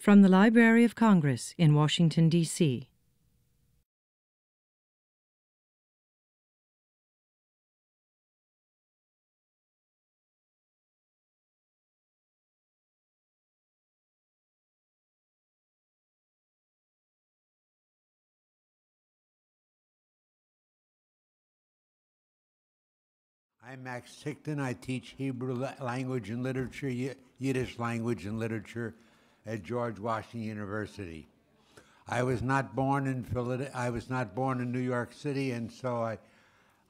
From the Library of Congress in Washington, D.C. I'm Max Tickton. I teach Hebrew language and literature, Yiddish language and literature at George Washington University. I was not born in Philadelphia. I was not born in New York City, and so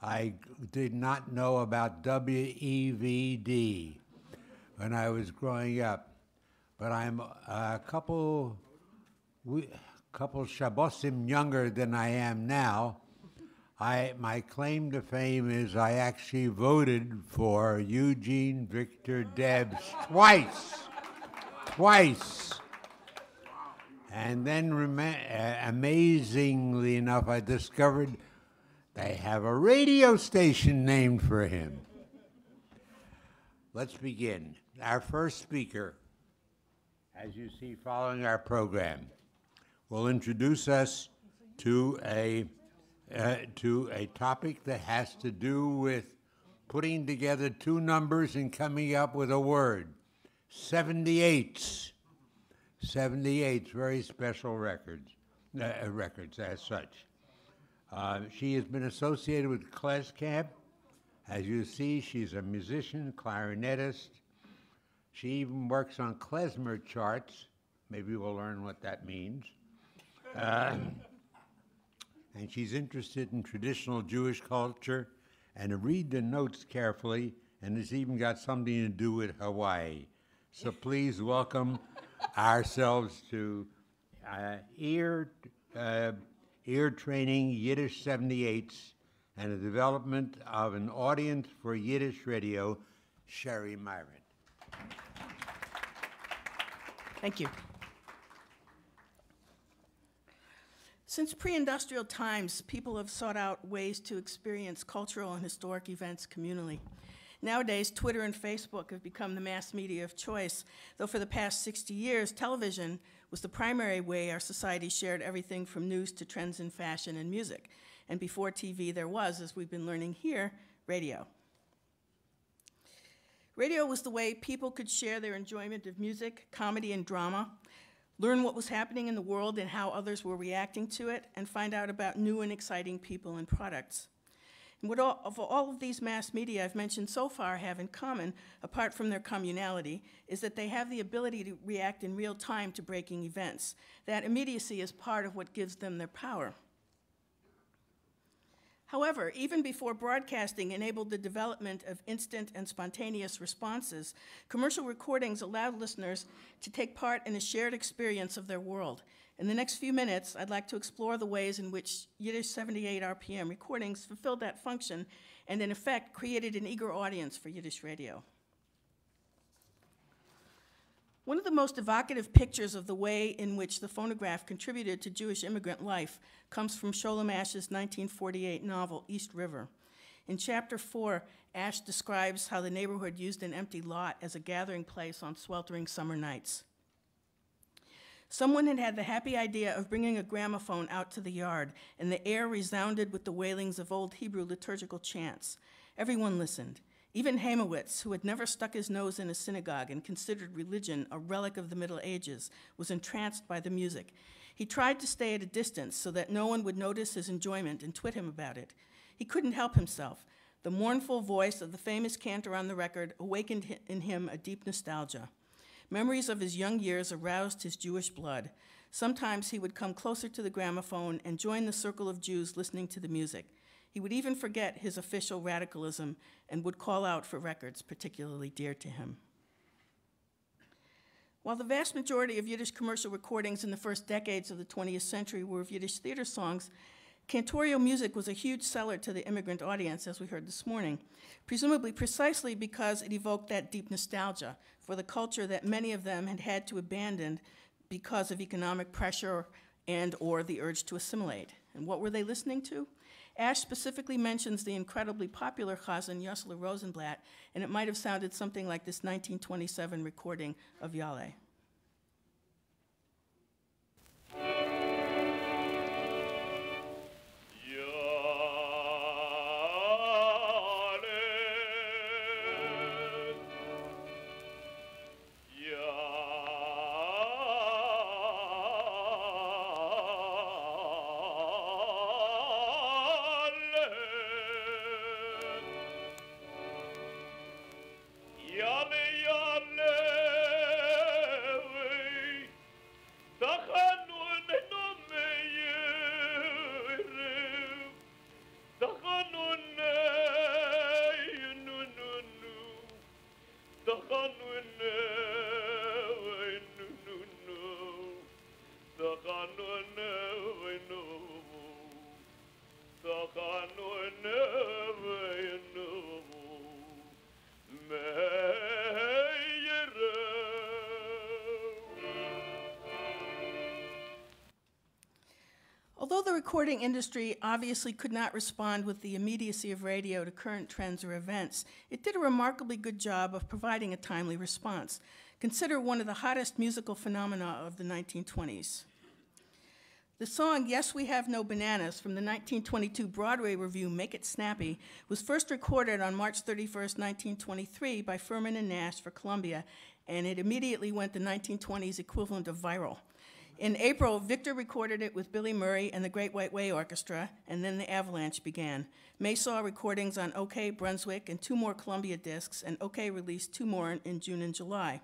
I did not know about WEVD when I was growing up. But I'm a couple Shabbosim younger than I am now. My claim to fame is I actually voted for Eugene Victor Debs twice. And then, amazingly enough, I discovered they have a radio station named for him. Let's begin. Our first speaker, as you see following our program, will introduce us to a topic that has to do with putting together two numbers and coming up with a word. 78s. 78s, very special records as such. She has been associated with Klez Camp. As you see, she's a musician, clarinetist. She even works on klezmer charts. Maybe we'll learn what that means. And she's interested in traditional Jewish culture and to read the notes carefully, and it's even got something to do with Hawaii. So please welcome ourselves to ear training Yiddish 78s and the development of an audience for Yiddish radio, Sherry Myron. Thank you. Since pre-industrial times, people have sought out ways to experience cultural and historic events communally. Nowadays, Twitter and Facebook have become the mass media of choice, though for the past 60 years, television was the primary way our society shared everything from news to trends in fashion and music. And before TV, there was, as we've been learning here, radio. Radio was the way people could share their enjoyment of music, comedy, and drama, learn what was happening in the world and how others were reacting to it, and find out about new and exciting people and products. And what all of these mass media I've mentioned so far have in common, apart from their communality, is that they have the ability to react in real time to breaking events. That immediacy is part of what gives them their power. However, even before broadcasting enabled the development of instant and spontaneous responses, commercial recordings allowed listeners to take part in a shared experience of their world. In the next few minutes, I'd like to explore the ways in which Yiddish 78 RPM recordings fulfilled that function and, in effect, created an eager audience for Yiddish radio. One of the most evocative pictures of the way in which the phonograph contributed to Jewish immigrant life comes from Sholem Asch's 1948 novel, East River. In chapter 4, Asch describes how the neighborhood used an empty lot as a gathering place on sweltering summer nights. Someone had had the happy idea of bringing a gramophone out to the yard, and the air resounded with the wailings of old Hebrew liturgical chants. Everyone listened. Even Heimowitz, who had never stuck his nose in a synagogue and considered religion a relic of the Middle Ages, was entranced by the music. He tried to stay at a distance so that no one would notice his enjoyment and twit him about it. He couldn't help himself. The mournful voice of the famous cantor on the record awakened in him a deep nostalgia. Memories of his young years aroused his Jewish blood. Sometimes he would come closer to the gramophone and join the circle of Jews listening to the music. He would even forget his official radicalism and would call out for records particularly dear to him. While the vast majority of Yiddish commercial recordings in the first decades of the 20th century were of Yiddish theater songs, cantorial music was a huge seller to the immigrant audience, as we heard this morning, presumably precisely because it evoked that deep nostalgia for the culture that many of them had had to abandon because of economic pressure and or the urge to assimilate. And what were they listening to? Asch specifically mentions the incredibly popular chazan Yossele Rosenblatt, and it might have sounded something like this 1927 recording of Yale. Although the recording industry obviously could not respond with the immediacy of radio to current trends or events, it did a remarkably good job of providing a timely response. Consider one of the hottest musical phenomena of the 1920s. The song Yes, We Have No Bananas from the 1922 Broadway review Make It Snappy was first recorded on March 31st, 1923 by Furman and Nash for Columbia, and it immediately went the 1920s equivalent of viral. In April, Victor recorded it with Billy Murray and the Great White Way Orchestra, and then the avalanche began. May saw recordings on OK Brunswick and 2 more Columbia discs, and OK released 2 more in June and July.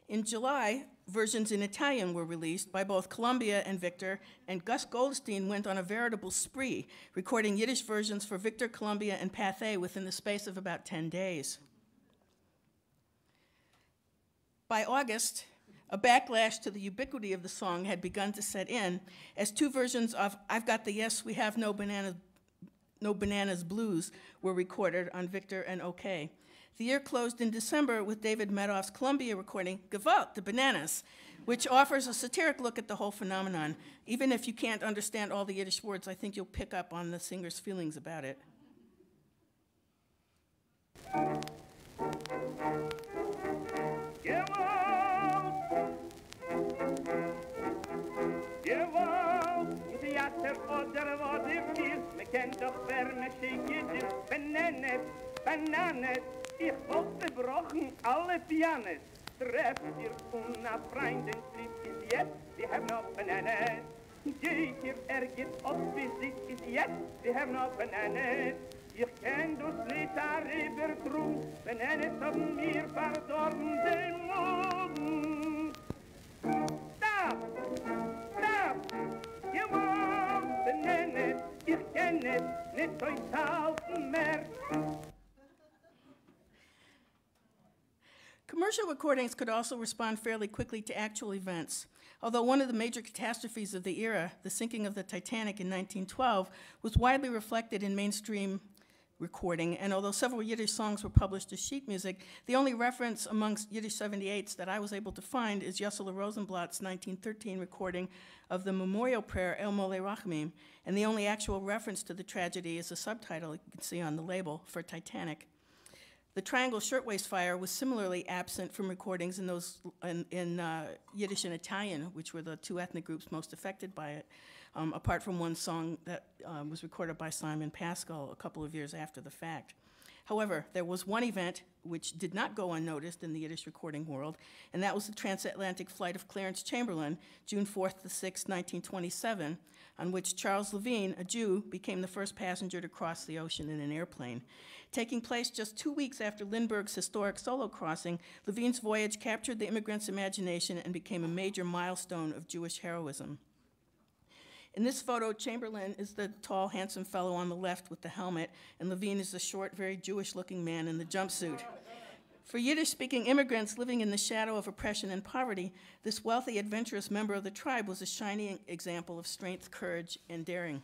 In July, versions in Italian were released by both Columbia and Victor, and Gus Goldstein went on a veritable spree, recording Yiddish versions for Victor, Columbia, and Pathé within the space of about 10 days. By August, a backlash to the ubiquity of the song had begun to set in, as 2 versions of I've Got the Yes, We Have No Bananas Blues were recorded on Victor and OK. The year closed in December with David Medoff's Columbia recording, Gewalt, the Bananas, which offers a satiric look at the whole phenomenon. Even if you can't understand all the Yiddish words, I think you'll pick up on the singer's feelings about it. Bananas, ich wollte brochen alle Pianos. Trefft ihr una Freundin, sleep is yes, we have no bananas. Geht ihr ergibt auf Physik is yes, we have no bananas. Ich kenn dus nicht darüber drum, Bananas haben mir verdorben den Morgen. Stop! Stop! You want bananas, ich kenn es, nicht euch halten mehr. Commercial recordings could also respond fairly quickly to actual events. Although one of the major catastrophes of the era, the sinking of the Titanic in 1912, was widely reflected in mainstream recording, and although several Yiddish songs were published as sheet music, the only reference amongst Yiddish 78s that I was able to find is Yossele Rosenblatt's 1913 recording of the memorial prayer El Mole Rachamim, and the only actual reference to the tragedy is a subtitle you can see on the label for Titanic. The Triangle Shirtwaist Fire was similarly absent from recordings in Yiddish and Italian, which were the 2 ethnic groups most affected by it, apart from one song that was recorded by Simon Pascal a couple of years after the fact. However, there was one event which did not go unnoticed in the Yiddish recording world, and that was the transatlantic flight of Clarence Chamberlain, June 4th to 6th, 1927, on which Charles Levine, a Jew, became the first passenger to cross the ocean in an airplane. Taking place just 2 weeks after Lindbergh's historic solo crossing, Levine's voyage captured the immigrants' imagination and became a major milestone of Jewish heroism. In this photo, Chamberlain is the tall, handsome fellow on the left with the helmet, and Levine is the short, very Jewish-looking man in the jumpsuit. For Yiddish-speaking immigrants living in the shadow of oppression and poverty, this wealthy, adventurous member of the tribe was a shining example of strength, courage, and daring.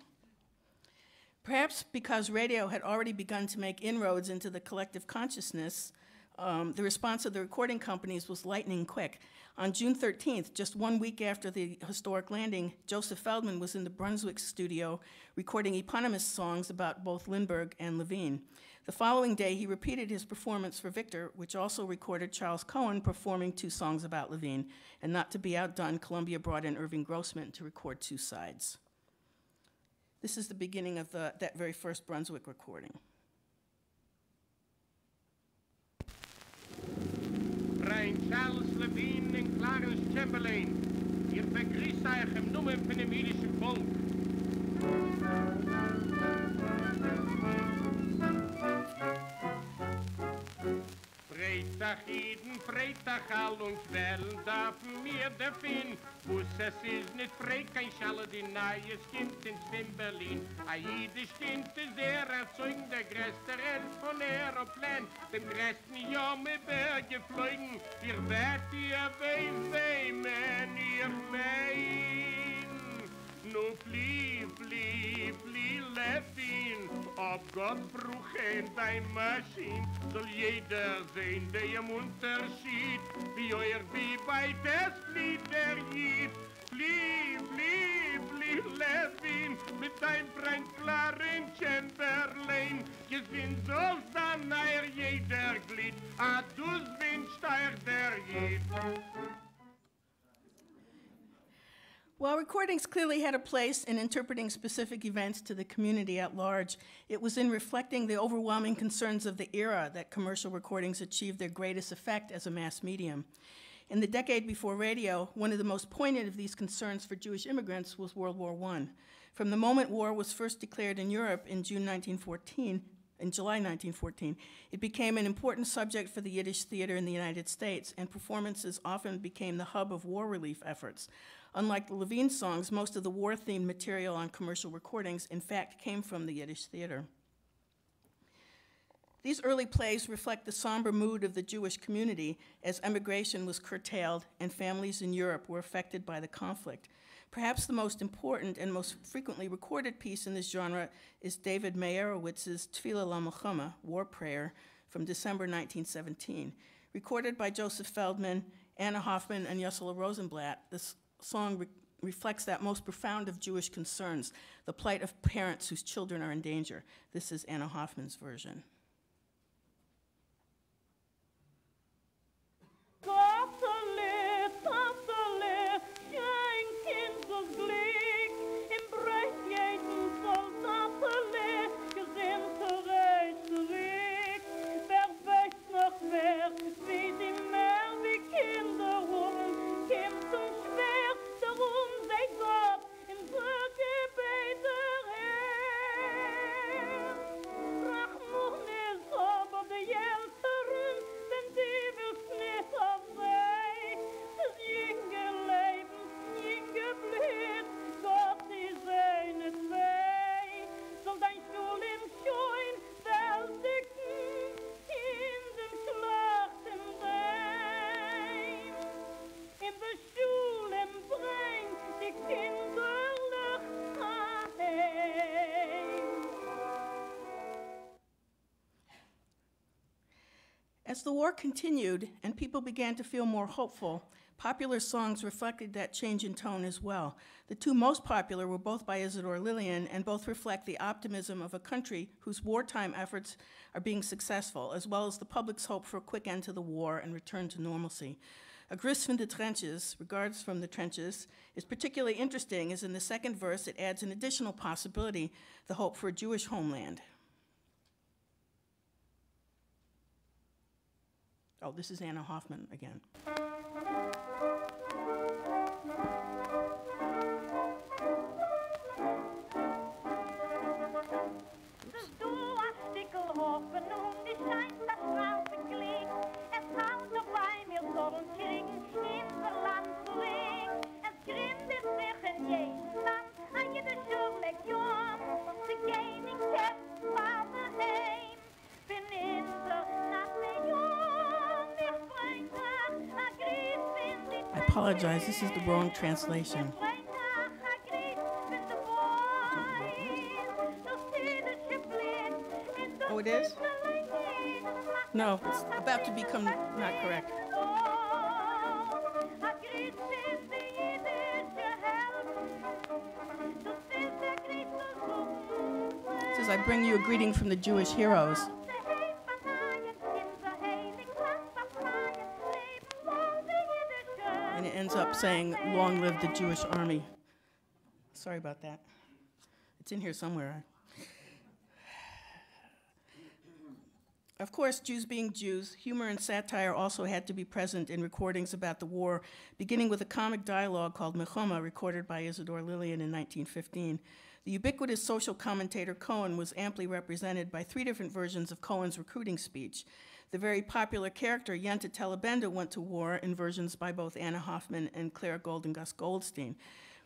Perhaps because radio had already begun to make inroads into the collective consciousness, the response of the recording companies was lightning quick. On June 13th, just 1 week after the historic landing, Joseph Feldman was in the Brunswick studio recording eponymous songs about both Lindbergh and Levine. The following day, he repeated his performance for Victor, which also recorded Charles Cohen performing 2 songs about Levine. And not to be outdone, Columbia brought in Irving Grossman to record 2 sides. This is the beginning of that very first Brunswick recording. Brian Charles Levine en Clarence Chamberlain. Hier begrüßt euch im Namen von dem jüdischen Volk. Freitag jeden, Freitag all uns Wellen darf mir der Finn. Wuss es ist nicht frei, kein Schalle, die neue Kind ins Wien Berlin. A jüdisch Kind ist der Erzeugung der größte Rest von Aeroplan. Dem größten Jahr mit Berge geflogen. Ihr werdet ihr wehmen, ihr mein. Nu flie, flie, flie, Levin. Ob Gott bruche dein Maschine, soll jeder sehen, der im Unterschied, wie euer wie weit es flieht der Jid. Flie, flie, flie. dein Freund Clarence Chamberlain. Gewinnt soll sein neuer jeder Glied, a du's wünscht euch der Jed. While recordings clearly had a place in interpreting specific events to the community at large, it was in reflecting the overwhelming concerns of the era that commercial recordings achieved their greatest effect as a mass medium. In the decade before radio, one of the most poignant of these concerns for Jewish immigrants was World War I. From the moment war was first declared in Europe in July 1914, it became an important subject for the Yiddish theater in the United States, and performances often became the hub of war relief efforts. Unlike the Levine songs, most of the war-themed material on commercial recordings, in fact, came from the Yiddish theater. These early plays reflect the somber mood of the Jewish community as emigration was curtailed and families in Europe were affected by the conflict. Perhaps the most important and most frequently recorded piece in this genre is David Meyerowitz's Tefillah LaMilchama, War Prayer, from December 1917. Recorded by Joseph Feldman, Anna Hoffman, and Yossela Rosenblatt, this song reflects that most profound of Jewish concerns, the plight of parents whose children are in danger. This is Anna Hoffman's version. As the war continued and people began to feel more hopeful, popular songs reflected that change in tone as well. The two most popular were both by Isidore Lillian, and both reflect the optimism of a country whose wartime efforts are being successful, as well as the public's hope for a quick end to the war and return to normalcy. A Gruß von den Trenches, Regards from the Trenches, is particularly interesting, as in the second verse it adds an additional possibility, the hope for a Jewish homeland. Oh, this is Anna Hoffman again. I apologize, this is the wrong translation. Oh, it is? No, it's about to become not correct. It says, I bring you a greeting from the Jewish heroes. And it ends up saying, long live the Jewish army. Sorry about that. It's in here somewhere. Of course, Jews being Jews, humor and satire also had to be present in recordings about the war, beginning with a comic dialogue called Milchama, recorded by Isidore Lillian in 1915. The ubiquitous social commentator Cohen was amply represented by 3 different versions of Cohen's recruiting speech. The very popular character Yenta Telebenda went to war in versions by both Anna Hoffman and Claire Gold and Gus Goldstein.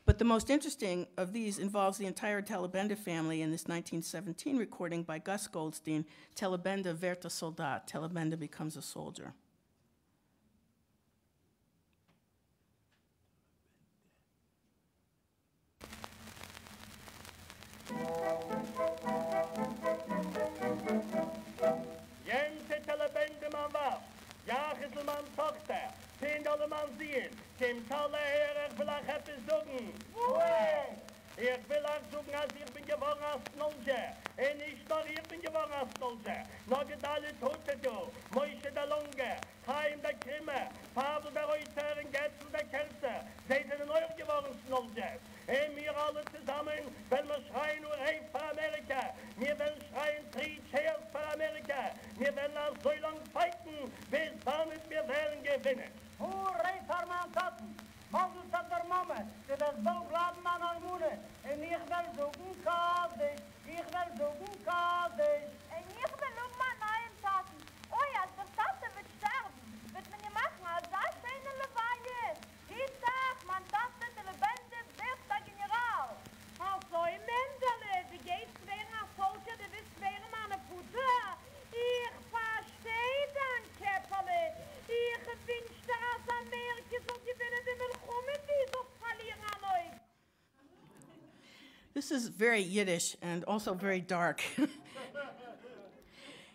But the most interesting of these involves the entire Telebenda family in this 1917 recording by Gus Goldstein, Telebenda Verta Soldat, Telebenda becomes a soldier. Jente Telebenda man war, Jacheselmann Tochter, $10 man sehen, dem Taler Herer vielleicht etwas sagen. Ich will auch sagen, als ich bin geworden als Nolge. Und nicht nur ich bin geworden als Nolge. Noch geht alle Tote do. Moishe der Lunge, Chaim der Krimme, Pavel der Reuter und Getzel der Kerze. Sie sind auch geworden als Nolge. Und wir alle zusammen, wenn wir schreien nur ein für Amerika. Wir werden schreien, three cheers für Amerika. Wir werden auch so lang fighten, bis dann wir werden gewinnen. Hooray voor mijn tatten. Mazels dat der Mama, die das Bauch laden an Almune. En ich will suchen Kaddisch, ich will suchen Kaddisch. En ich will mal neuen Taten. Oh ja, der Tate wird sterben. Wird man nie machen, als das schöne Lebeie. Die Tag, man Tate, die Lebende, wird der General. Also, im Mendele, die geht schwer nach Solche, die wird schwer meine Putte. Ich verstehe dann, Käpperle. Ich wünschte, als Amerika so gewinnen, die Milchumen, die so verlieren an euch. This is very Yiddish and also very dark.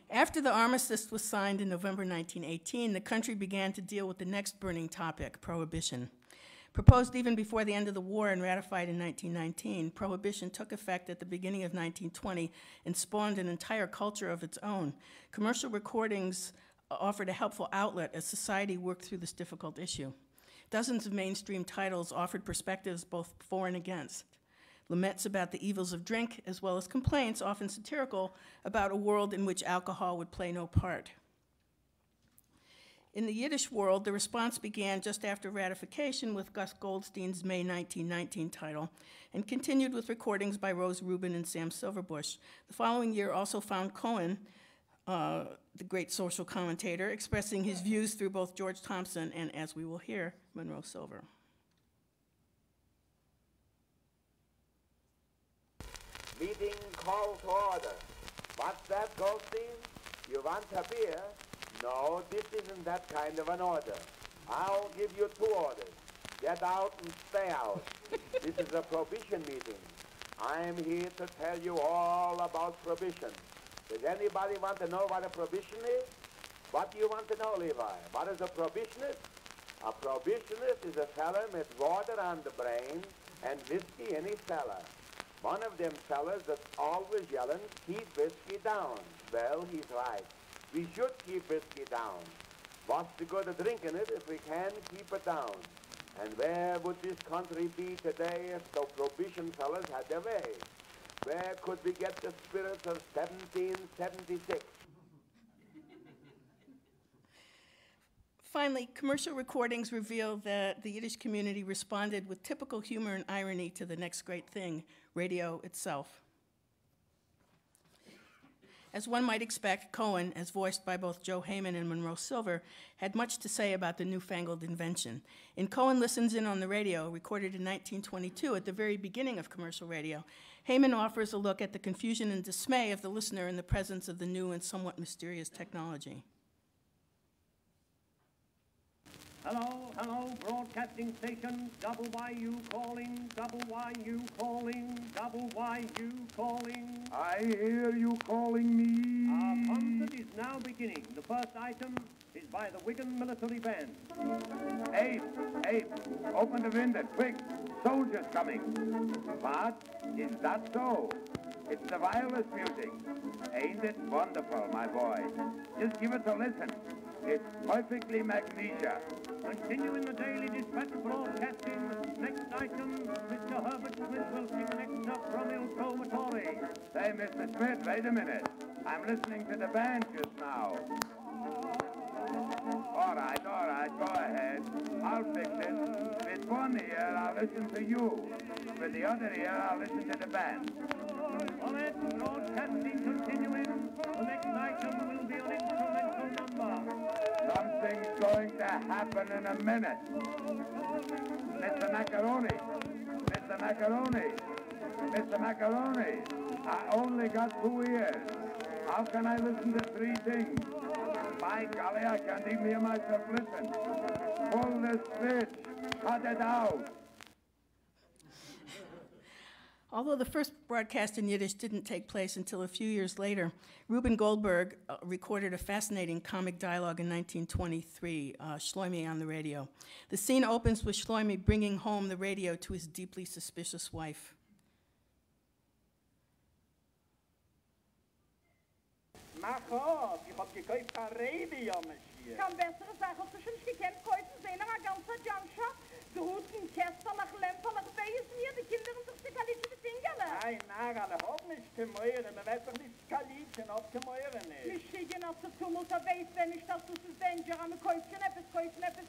After the armistice was signed in November 1918, the country began to deal with the next burning topic, prohibition. Proposed even before the end of the war and ratified in 1919, prohibition took effect at the beginning of 1920 and spawned an entire culture of its own. Commercial recordings offered a helpful outlet as society worked through this difficult issue. Dozens of mainstream titles offered perspectives both for and against. Laments about the evils of drink, as well as complaints, often satirical, about a world in which alcohol would play no part. In the Yiddish world, the response began just after ratification with Gus Goldstein's May 1919 title, and continued with recordings by Rose Rubin and Sam Silverbush. The following year also found Cohen, the great social commentator, expressing his views through both George Thompson and, as we will hear, Monroe Silver. Meeting called to order. What's that, Goldstein? You want a beer? No, this isn't that kind of an order. I'll give you two orders. Get out and stay out. This is a prohibition meeting. I'm here to tell you all about prohibition. Does anybody want to know what a prohibition is? What do you want to know, Levi? What is a prohibitionist? A prohibitionist is a feller with water on the brain and whiskey in his cellar. One of them fellas that's always yelling, keep whiskey down. Well, he's right. We should keep whiskey down. What's the good of drinking it if we can't keep it down? And where would this country be today if the prohibition fellas had their way? Where could we get the spirits of 1776? Finally, commercial recordings reveal that the Yiddish community responded with typical humor and irony to the next great thing, radio itself. As one might expect, Cohen, as voiced by both Joe Heyman and Monroe Silver, had much to say about the newfangled invention. In Cohen Listens In on the Radio, recorded in 1922 at the very beginning of commercial radio, Heyman offers a look at the confusion and dismay of the listener in the presence of the new and somewhat mysterious technology. Hello, broadcasting station, WYU calling, WYU calling, WYU calling. I hear you calling me. Our concert is now beginning. The first item is by the Wigan Military Band. Abe, open the window, quick. Soldiers coming. What? Is that so? It's the wireless music. Ain't it wonderful, my boy? Just give it a listen. It's perfectly magnesia. Continuing the Daily Dispatch broadcasting, next item, Mr. Herbert Smith will sing an excerpt from Il Trovatore. Say, Mr. Smith, wait a minute. I'm listening to the band just now. All right, go ahead. I'll fix it. With one ear, I'll listen to you. With the other ear, I'll listen to the band. All right, broadcasting continuing. The next item will be an instrumental number. Something's going to happen in a minute. Mr. Macaroni, I only got 2 ears. How can I listen to 3 things? By golly, I can't even hear myself listen. Pull the switch. Cut it out. Although the first broadcast in Yiddish didn't take place until a few years later, Reuben Goldberg recorded a fascinating comic dialogue in 1923, Shloime on the radio. The scene opens with Shloime bringing home the radio to his deeply suspicious wife. Mach auf, ich hab gekauft ein Radio-Maschine. Kann bessere Sachen zu schon gekannt kaufen, sehen aber ganzer Janscha. Druten, Kästerlach, Lämperlach, weiß mir, die Kinder und sich die Kalitschen Fingerle. Nein, alle hab nicht gemeuren, man weiß doch nicht Kalitschen, ob gemeuren ist. Mich schicken aus der Tumult, weiß, wenn ich das zu Danger am Käufchen, etwas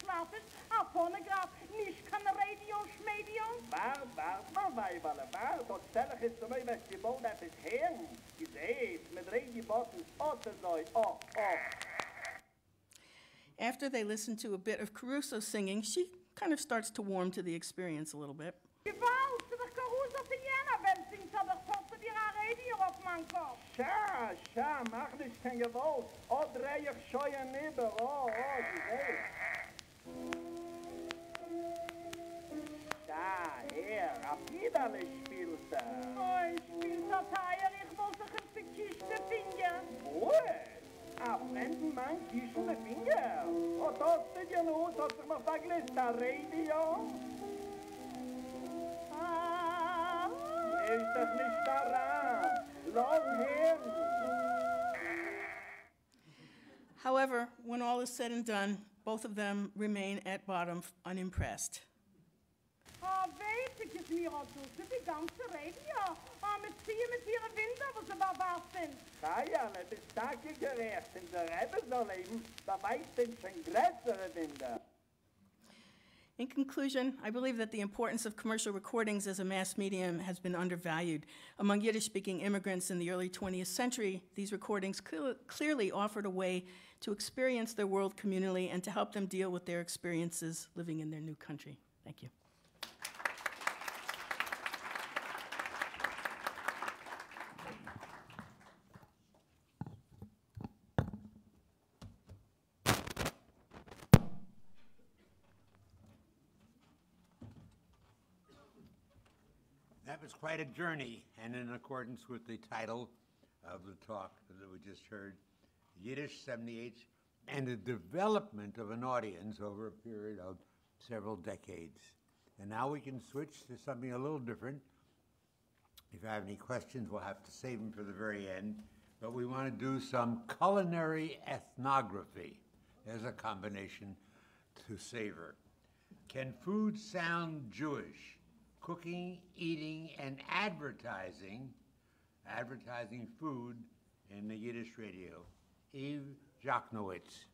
Lafisch, a Phonograph, nicht kann Radio, Schmedio. Wart, Weiberle, dort stell ich jetzt zu mir, was die Boden etwas hören. Ich seht, mit Radio-Botten, oh. After they listen to a bit of Caruso singing, she kind of starts to warm to the experience a little bit. Gewalt, der Caruso für jener, wenn singt er doch fast dir ein Radio auf meinen Kopf. Scha, mach nicht kein Gewalt. Oh, dreh ich scheue nieder, oh, sie seht. Da, her, ab Niederle spielt er. Oh, ich spiel so teuer, ich wollte sich auf die Kiste finden. Ruhe! A fremden Mann kischen de Finger. Und das steht ja nur, dass ich mir verglist, der Radio. Ist das nicht daran? Long her. However, when all is said and done, both of them remain at bottom unimpressed. Weet ik, is mir auch so, die ganze Radio. Mit ziehen mit ihren Winter, wo sie bewacht sind. Feierle, bis Tage gerecht, in der Rebbe soll leben, da weiß den schon größere Winter. In conclusion, I believe that the importance of commercial recordings as a mass medium has been undervalued. Among Yiddish-speaking immigrants in the early 20th century, these recordings clearly offered a way to experience their world communally and to help them deal with their experiences living in their new country. Thank you. That was quite a journey, and in accordance with the title of the talk that we just heard, Yiddish 78 and the development of an audience over a period of several decades. And now we can switch to something a little different. If you have any questions, we'll have to save them for the very end. But we want to do some culinary ethnography. There's a combination to savor. Can food sound Jewish? Cooking, eating, and advertising food in the Yiddish radio. Eve Jachnowitz.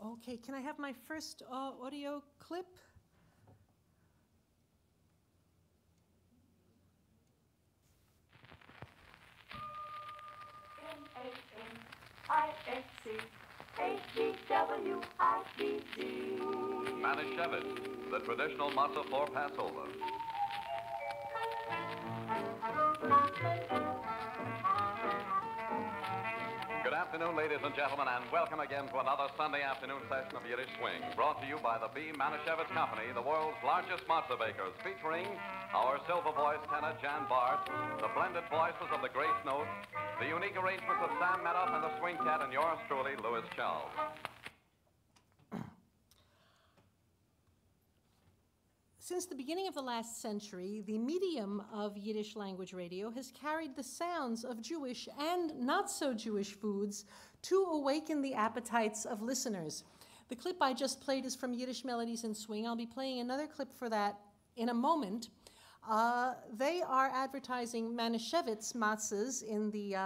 Okay, can I have my first audio clip? M-A-N-I-S-C-H-E-W-I-T-Z. Manischewitz, the traditional matzah for Passover. Good afternoon, ladies and gentlemen, and welcome again to another Sunday afternoon session of Yiddish Swing, brought to you by the B. Manischewitz Company, the world's largest matzah bakers, featuring our silver voice tenor Jan Bart, the blended voices of the Grace Notes, the unique arrangements of Sam Medoff and the Swing Cat, and yours truly, Louis Charles. Since the beginning of the last century, the medium of Yiddish language radio has carried the sounds of Jewish and not-so-Jewish foods to awaken the appetites of listeners. The clip I just played is from Yiddish Melodies in Swing. I'll be playing another clip for that in a moment. They are advertising Manischewitz matzahs in the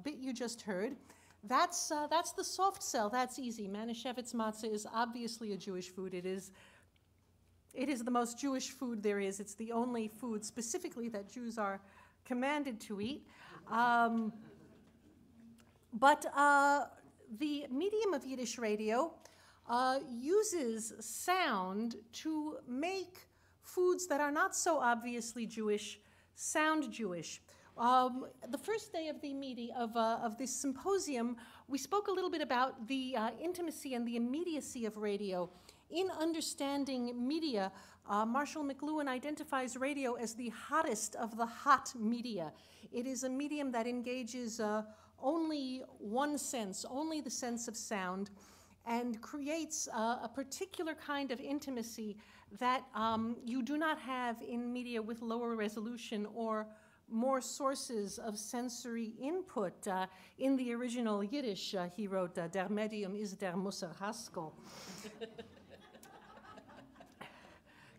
bit you just heard. That's the soft sell. That's easy. Manischewitz matzah is obviously a Jewish food. It is the most Jewish food there is. It's the only food specifically that Jews are commanded to eat. But the medium of Yiddish radio uses sound to make foods that are not so obviously Jewish sound Jewish. The first day of the of this symposium, we spoke a little bit about the intimacy and the immediacy of radio. In understanding media, Marshall McLuhan identifies radio as the hottest of the hot media. It is a medium that engages only one sense, only the sense of sound, and creates a particular kind of intimacy that you do not have in media with lower resolution or more sources of sensory input. In the original Yiddish, he wrote, Der Medium is der Musserhaskell.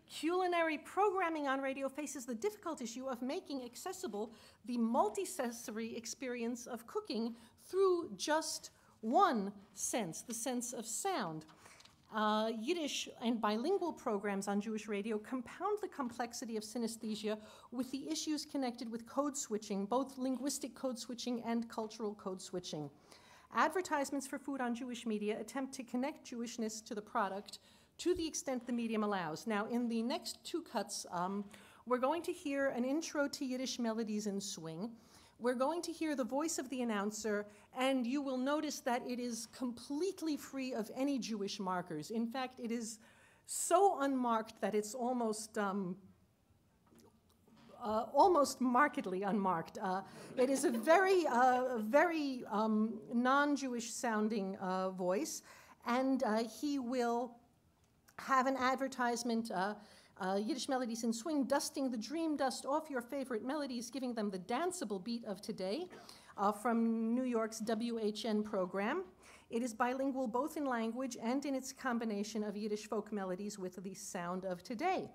Culinary programming on radio faces the difficult issue of making accessible the multisensory experience of cooking through just one sense, the sense of sound. Yiddish and bilingual programs on Jewish radio compound the complexity of synesthesia with the issues connected with code switching, both linguistic code switching and cultural code switching. Advertisements for food on Jewish media attempt to connect Jewishness to the product to the extent the medium allows. Now, in the next two cuts, we're going to hear an intro to Yiddish melodies in swing. We're going to hear the voice of the announcer, and you will notice that it is completely free of any Jewish markers. In fact, it is so unmarked that it's almost markedly unmarked. It is a very non-Jewish sounding voice, and he will have an advertisement, Yiddish melodies in swing, dusting the dream dust off your favorite melodies, giving them the danceable beat of today, from New York's WHN program. It is bilingual both in language and in its combination of Yiddish folk melodies with the sound of today.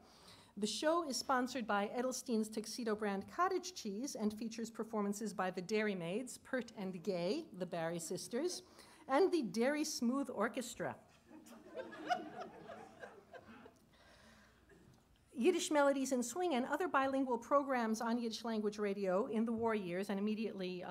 The show is sponsored by Edelstein's Tuxedo brand cottage cheese and features performances by the Dairy Maids, Pert and Gay, the Barry sisters, and the Dairy Smooth Orchestra. Yiddish melodies in swing and other bilingual programs on Yiddish language radio in the war years and immediately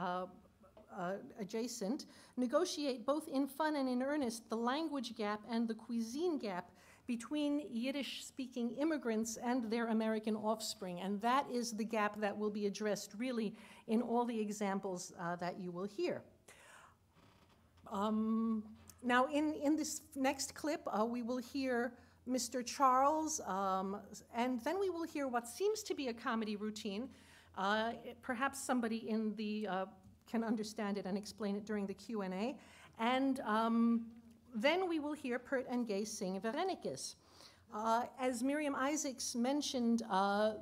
adjacent negotiate both in fun and in earnest the language gap and the cuisine gap between Yiddish-speaking immigrants and their American offspring. And that is the gap that will be addressed really in all the examples that you will hear. Now, in this next clip, we will hear Mr. Charles, and then we will hear what seems to be a comedy routine. Perhaps somebody in the can understand it and explain it during the Q&A. And then we will hear Pert and Gay sing Verenikes. As Miriam Isaacs mentioned,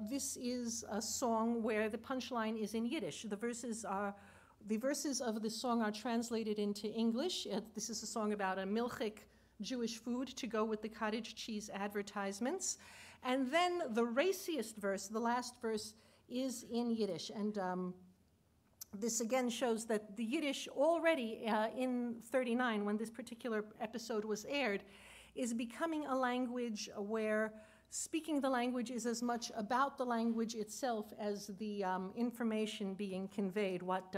this is a song where the punchline is in Yiddish. The verses of the song are translated into English. This is a song about a milchik Jewish food to go with the cottage cheese advertisements. And then the raciest verse, the last verse, is in Yiddish. And this again shows that the Yiddish already in 1939, when this particular episode was aired, is becoming a language where speaking the language is as much about the language itself as the information being conveyed, what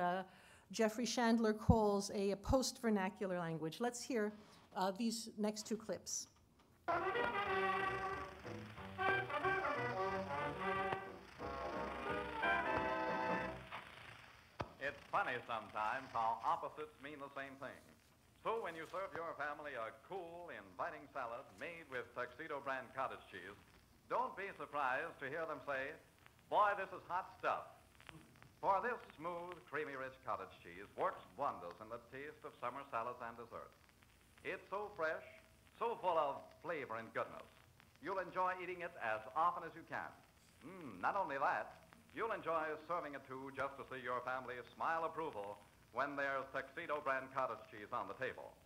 Jeffrey Chandler calls a post-vernacular language. Let's hear these next two clips. It's funny sometimes how opposites mean the same thing. So when you serve your family a cool, inviting salad made with Tuxedo brand cottage cheese, don't be surprised to hear them say, "Boy, this is hot stuff." For this smooth, creamy, rich cottage cheese works wonders in the taste of summer salads and desserts. It's so fresh, so full of flavor and goodness. You'll enjoy eating it as often as you can. Not only that, you'll enjoy serving it too just to see your family smile approval when there's Tuxedo brand cottage cheese on the table.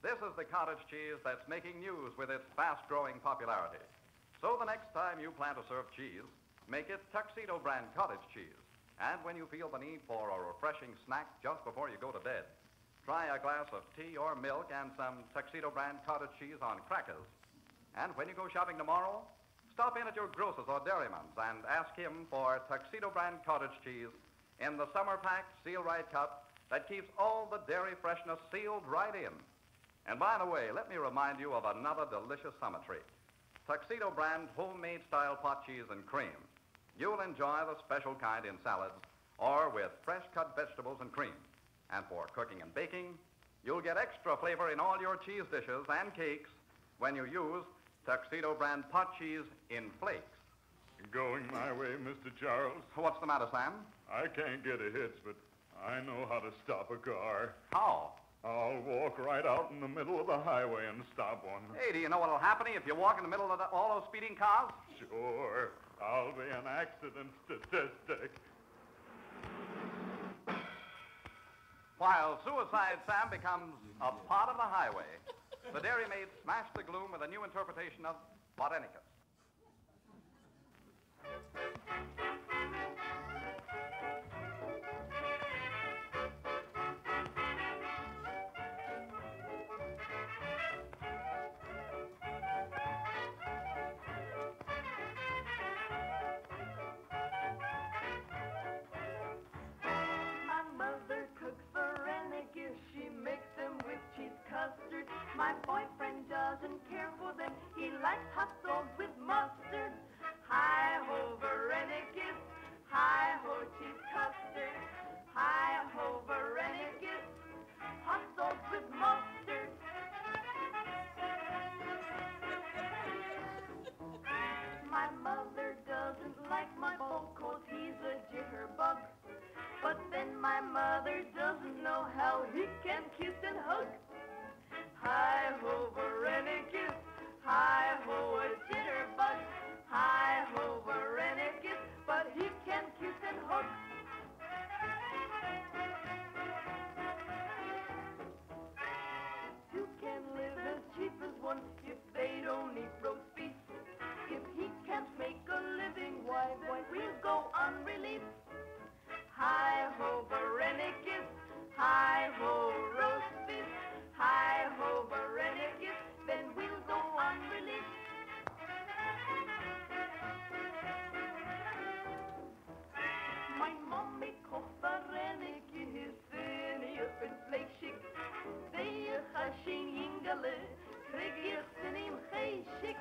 This is the cottage cheese that's making news with its fast-growing popularity. So the next time you plan to serve cheese, make it Tuxedo brand cottage cheese. And when you feel the need for a refreshing snack just before you go to bed, try a glass of tea or milk and some Tuxedo brand cottage cheese on crackers. And when you go shopping tomorrow, stop in at your grocer's or dairyman's and ask him for Tuxedo brand cottage cheese in the summer pack seal-right cup that keeps all the dairy freshness sealed right in. And by the way, let me remind you of another delicious summer treat. Tuxedo brand homemade style pot cheese and cream. You'll enjoy the special kind in salads or with fresh cut vegetables and cream. And for cooking and baking, you'll get extra flavor in all your cheese dishes and cakes when you use Tuxedo brand pot cheese in flakes. Going my way, Mr. Charles. What's the matter, Sam? I can't get a hitch, but I know how to stop a car. How? I'll walk right out in the middle of the highway and stop one. Hey, do you know what'll happen if you walk in the middle of all those speeding cars? Sure. I'll be an accident statistic. While Suicide Sam becomes a part of the highway, the dairy maids smash the gloom with a new interpretation of Varenicus. My boyfriend doesn't care for them. He likes hot dogs with mustard. Hi-ho, Varenicus. Hi-ho, cheese custard. Hi-ho, Varenicus. Hot dogs with mustard. My mother doesn't like my beau 'cause he's a jitterbug. But then my mother doesn't know how he can kiss and hug. Hi-ho, Varenicus, hi-ho, a jitterbug, hi-ho, Varenicus, but he can kiss and hug. Two can live as cheap as one if they don't eat roast beef. If he can't make a living, why we'll go on relief. Hi-ho, Varenicus, hi-ho, roast beef. Hi-ho, Varenicus, then we'll go on relief. My mommy kocht Varenicus en ich bin fleischig. Sehe ich geen jingele, krieg ich in ihm geischick.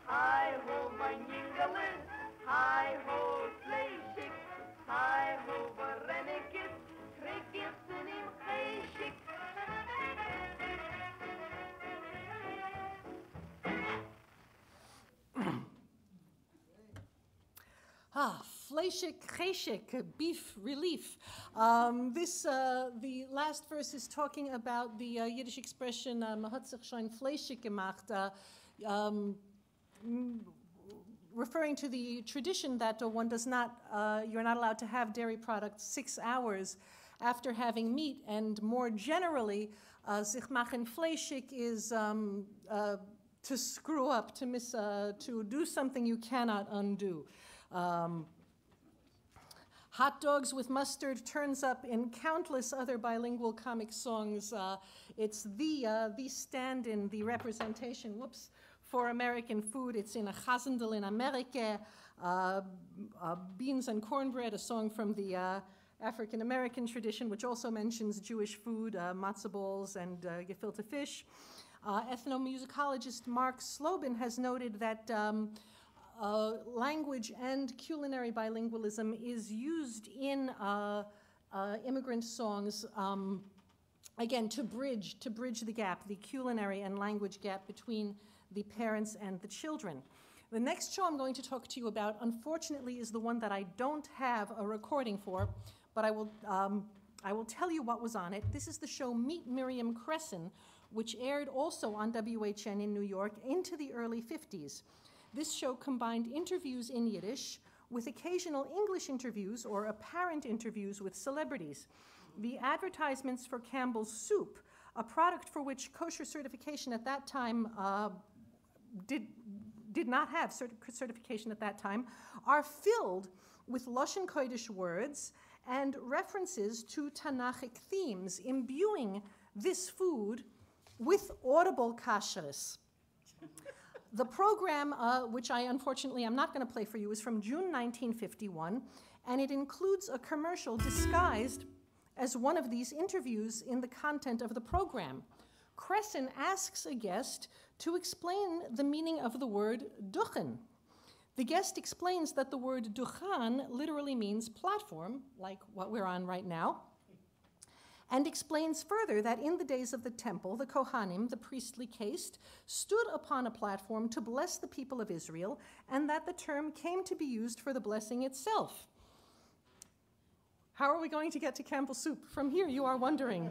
Hi-ho, mein jingele, hi-ho, fleischig. Hi-ho, Varenicus, krieg ich in ihm geischick. Fleischig, cheshik, beef relief. The last verse is talking about the Yiddish expression, man hat sich schon fleischig gemacht, referring to the tradition that one does not, you're not allowed to have dairy products 6 hours after having meat, and more generally, sich machen fleischig is to screw up, to do something you cannot undo. Hot dogs with mustard turns up in countless other bilingual comic songs. It's the stand-in, the representation, for American food. It's in a Chazendel in America, Beans and Cornbread, a song from the African-American tradition, which also mentions Jewish food, matzah balls and gefilte fish. Ethnomusicologist Mark Slobin has noted that language and culinary bilingualism is used in immigrant songs, again, to bridge the gap, the culinary and language gap between the parents and the children. The next show I'm going to talk to you about, unfortunately, is the one that I don't have a recording for, but I will tell you what was on it. This is the show Meet Miriam Cresson, which aired also on WHN in New York into the early 50s. This show combined interviews in Yiddish with occasional English interviews or apparent interviews with celebrities. The advertisements for Campbell's Soup, a product for which kosher certification at that time did not have certification at that time, are filled with Lashon Kodesh words and references to Tanakhic themes, imbuing this food with audible kashrus. The program, which I unfortunately am not going to play for you, is from June 1951, and it includes a commercial disguised as one of these interviews in the content of the program. Cresson asks a guest to explain the meaning of the word duchen. The guest explains that the word duchan literally means platform, like what we're on right now, and explains further that in the days of the temple, the Kohanim, the priestly caste, stood upon a platform to bless the people of Israel, and that the term came to be used for the blessing itself. How are we going to get to Campbell's soup? From here, you are wondering.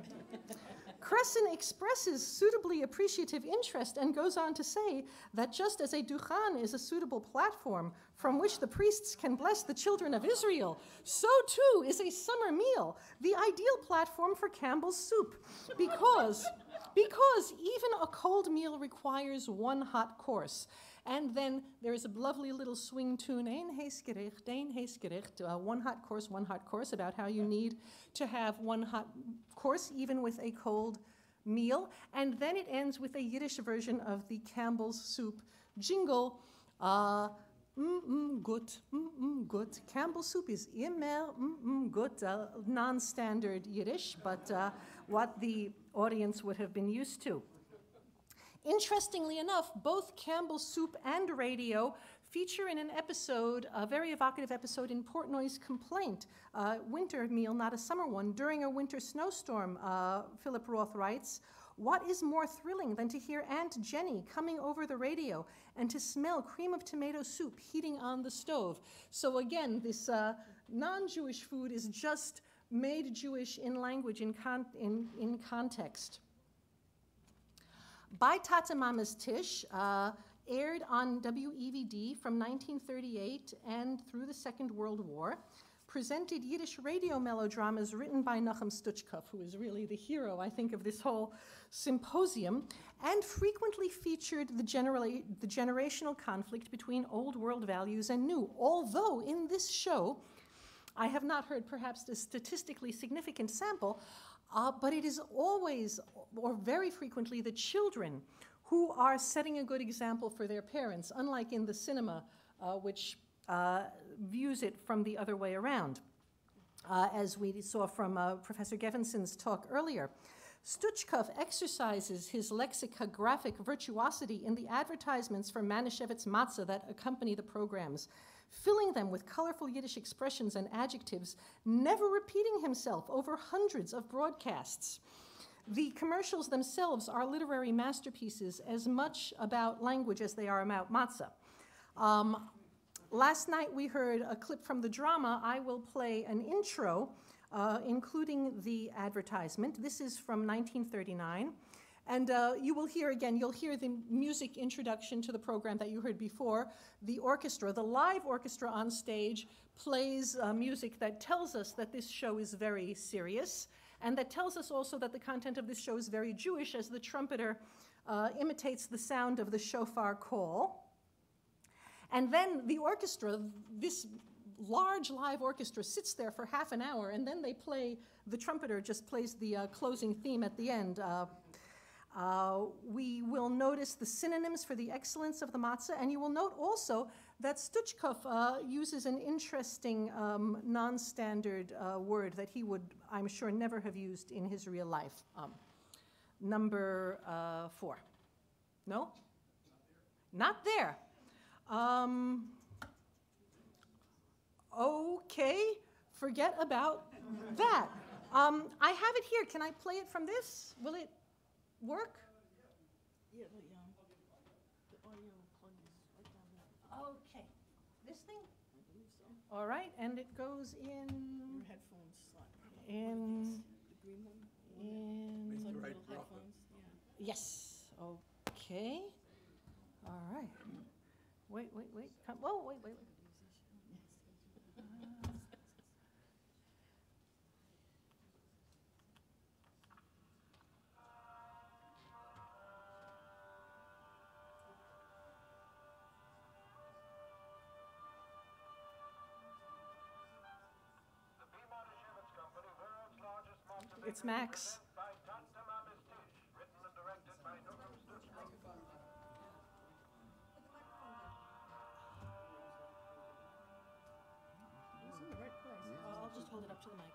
Cresson expresses suitably appreciative interest and goes on to say that just as a duchan is a suitable platform from which the priests can bless the children of Israel, so too is a summer meal the ideal platform for Campbell's soup, because even a cold meal requires one hot course. And then there is a lovely little swing tune, ein Heesgericht, one hot course, about how you need to have one hot course even with a cold meal. And then it ends with a Yiddish version of the Campbell's soup jingle, gut, gut. Campbell's soup is immer gut, non-standard Yiddish, but what the audience would have been used to. Interestingly enough, both Campbell's Soup and radio feature in an episode, a very evocative episode in Portnoy's Complaint, winter meal, not a summer one. During a winter snowstorm, Philip Roth writes, "What is more thrilling than to hear Aunt Jenny coming over the radio and to smell cream of tomato soup heating on the stove?" So again, this non-Jewish food is just made Jewish in language, in context. By Tata Mama's Tish, aired on WEVD from 1938 and through the Second World War, presented Yiddish radio melodramas written by Nachum Stuchkov, who is really the hero, I think, of this whole symposium, and frequently featured the generational conflict between old world values and new. Although in this show, I have not heard perhaps a statistically significant sample, but it is always, or very frequently, the children who are setting a good example for their parents, unlike in the cinema, which views it from the other way around, as we saw from Professor Gevinson's talk earlier. Stuchkov exercises his lexicographic virtuosity in the advertisements for Manischewitz matzah that accompany the programs, filling them with colorful Yiddish expressions and adjectives, never repeating himself over hundreds of broadcasts. The commercials themselves are literary masterpieces as much about language as they are about matzah. Last night we heard a clip from the drama. I will play an intro, including the advertisement. This is from 1939. And you will hear again, you'll hear the music introduction to the program that you heard before. The orchestra, the live orchestra on stage, plays music that tells us that this show is very serious, and that tells us also that the content of this show is very Jewish, as the trumpeter imitates the sound of the shofar call. And then the orchestra, this large live orchestra, sits there for half an hour, and then they play, the trumpeter just plays the closing theme at the end. We will notice the synonyms for the excellence of the matzah, and you will note also that Stuchkov uses an interesting non-standard word that he would, I'm sure, never have used in his real life. Number 4. No? Not there. Okay, forget about that. I have it here. Can I play it from this? Will it work? Yeah, the audio plug is right down there. Okay. This thing? I believe so. All right, and it goes in... Your headphones slot. In... The green one? In... It's like little headphones, yeah. Yes. Okay. All right. Wait. Come, whoa, wait. It's Max. It's in the right place. I'll just hold it up to the mic.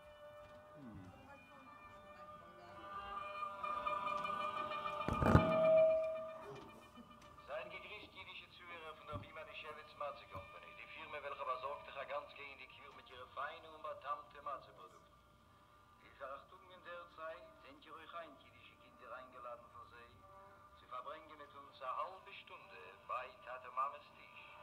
Seien gegrüßt, jüdische Zuhörer von der Manischewitz Matze Company, die Firma, welche besorgt dich ganz gegen die Kür mit ihren feinen und betamten Matzeprodukten. Diese Achtungen derzeit sind ihr euch ein, jüdische Kinder, eingeladen für sie. Sie verbringen mit uns eine halbe Stunde bei Tata Mamas Tisch.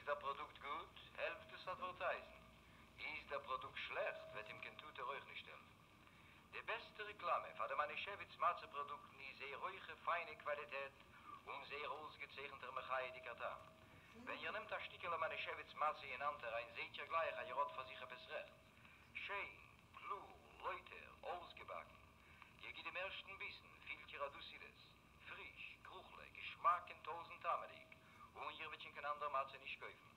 Ist der Produkt gut, helft es advertisen. Ist der Produkt schlecht, wird ihm kein Tute ruhig nicht helfen. Die beste Reklame für die Manischewitz-Matze-Produkten ist sehr ruhige, feine Qualität und sehr ausgezeichneter Mechanik-Katan. Wenn ihr nehmt das Stückchen Manischewitz-Matze in Hand rein, seht ihr gleich, ihr hat für sich etwas recht. Schön, klug, Leute, ausgebacken. Ihr geht im ersten Bissen, fühlt ihr Adussides. Frisch, kruchle, Geschmack in 1000 Tamarik. Und ihr wird in kein anderer Matze nicht kaufen.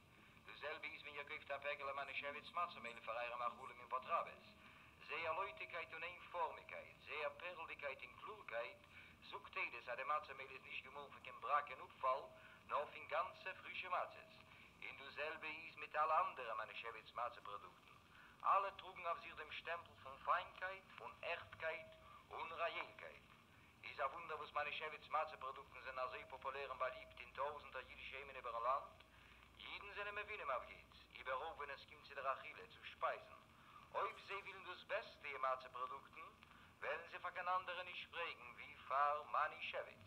Dasselbe ist, wenn ihr kauft ein Päckchen Manischewitz-Matze-Mehl für eure Machulung in Patrabes. Sehr Leutigkeit und Einformigkeit, sehr Perligkeit und Klurkeit, sucht jedes, dass der Matzemehl ist nicht gemult für keinen Bracken Unfall, nur für ganze frische Matzes. Und dasselbe ist mit allen anderen Manischewitz-Matze-Produkten. Alle trugen auf sich den Stempel von Feinkeit, von Echtkeit und Reellkeit. Ist ein Wunder, was Manischewitz-Matze-Produkten sind als sehr populär und beliebt in tausender jüdische Hemen über ein Land. Jeden sind immer Wienem aufgeht, überhaupt wenn es kommt zu der Achille, zu speisen. Ob sie wollen das Beste im Matze-Produkten, werden sie von keinem anderen nicht sprechen, wie für Manischewitz.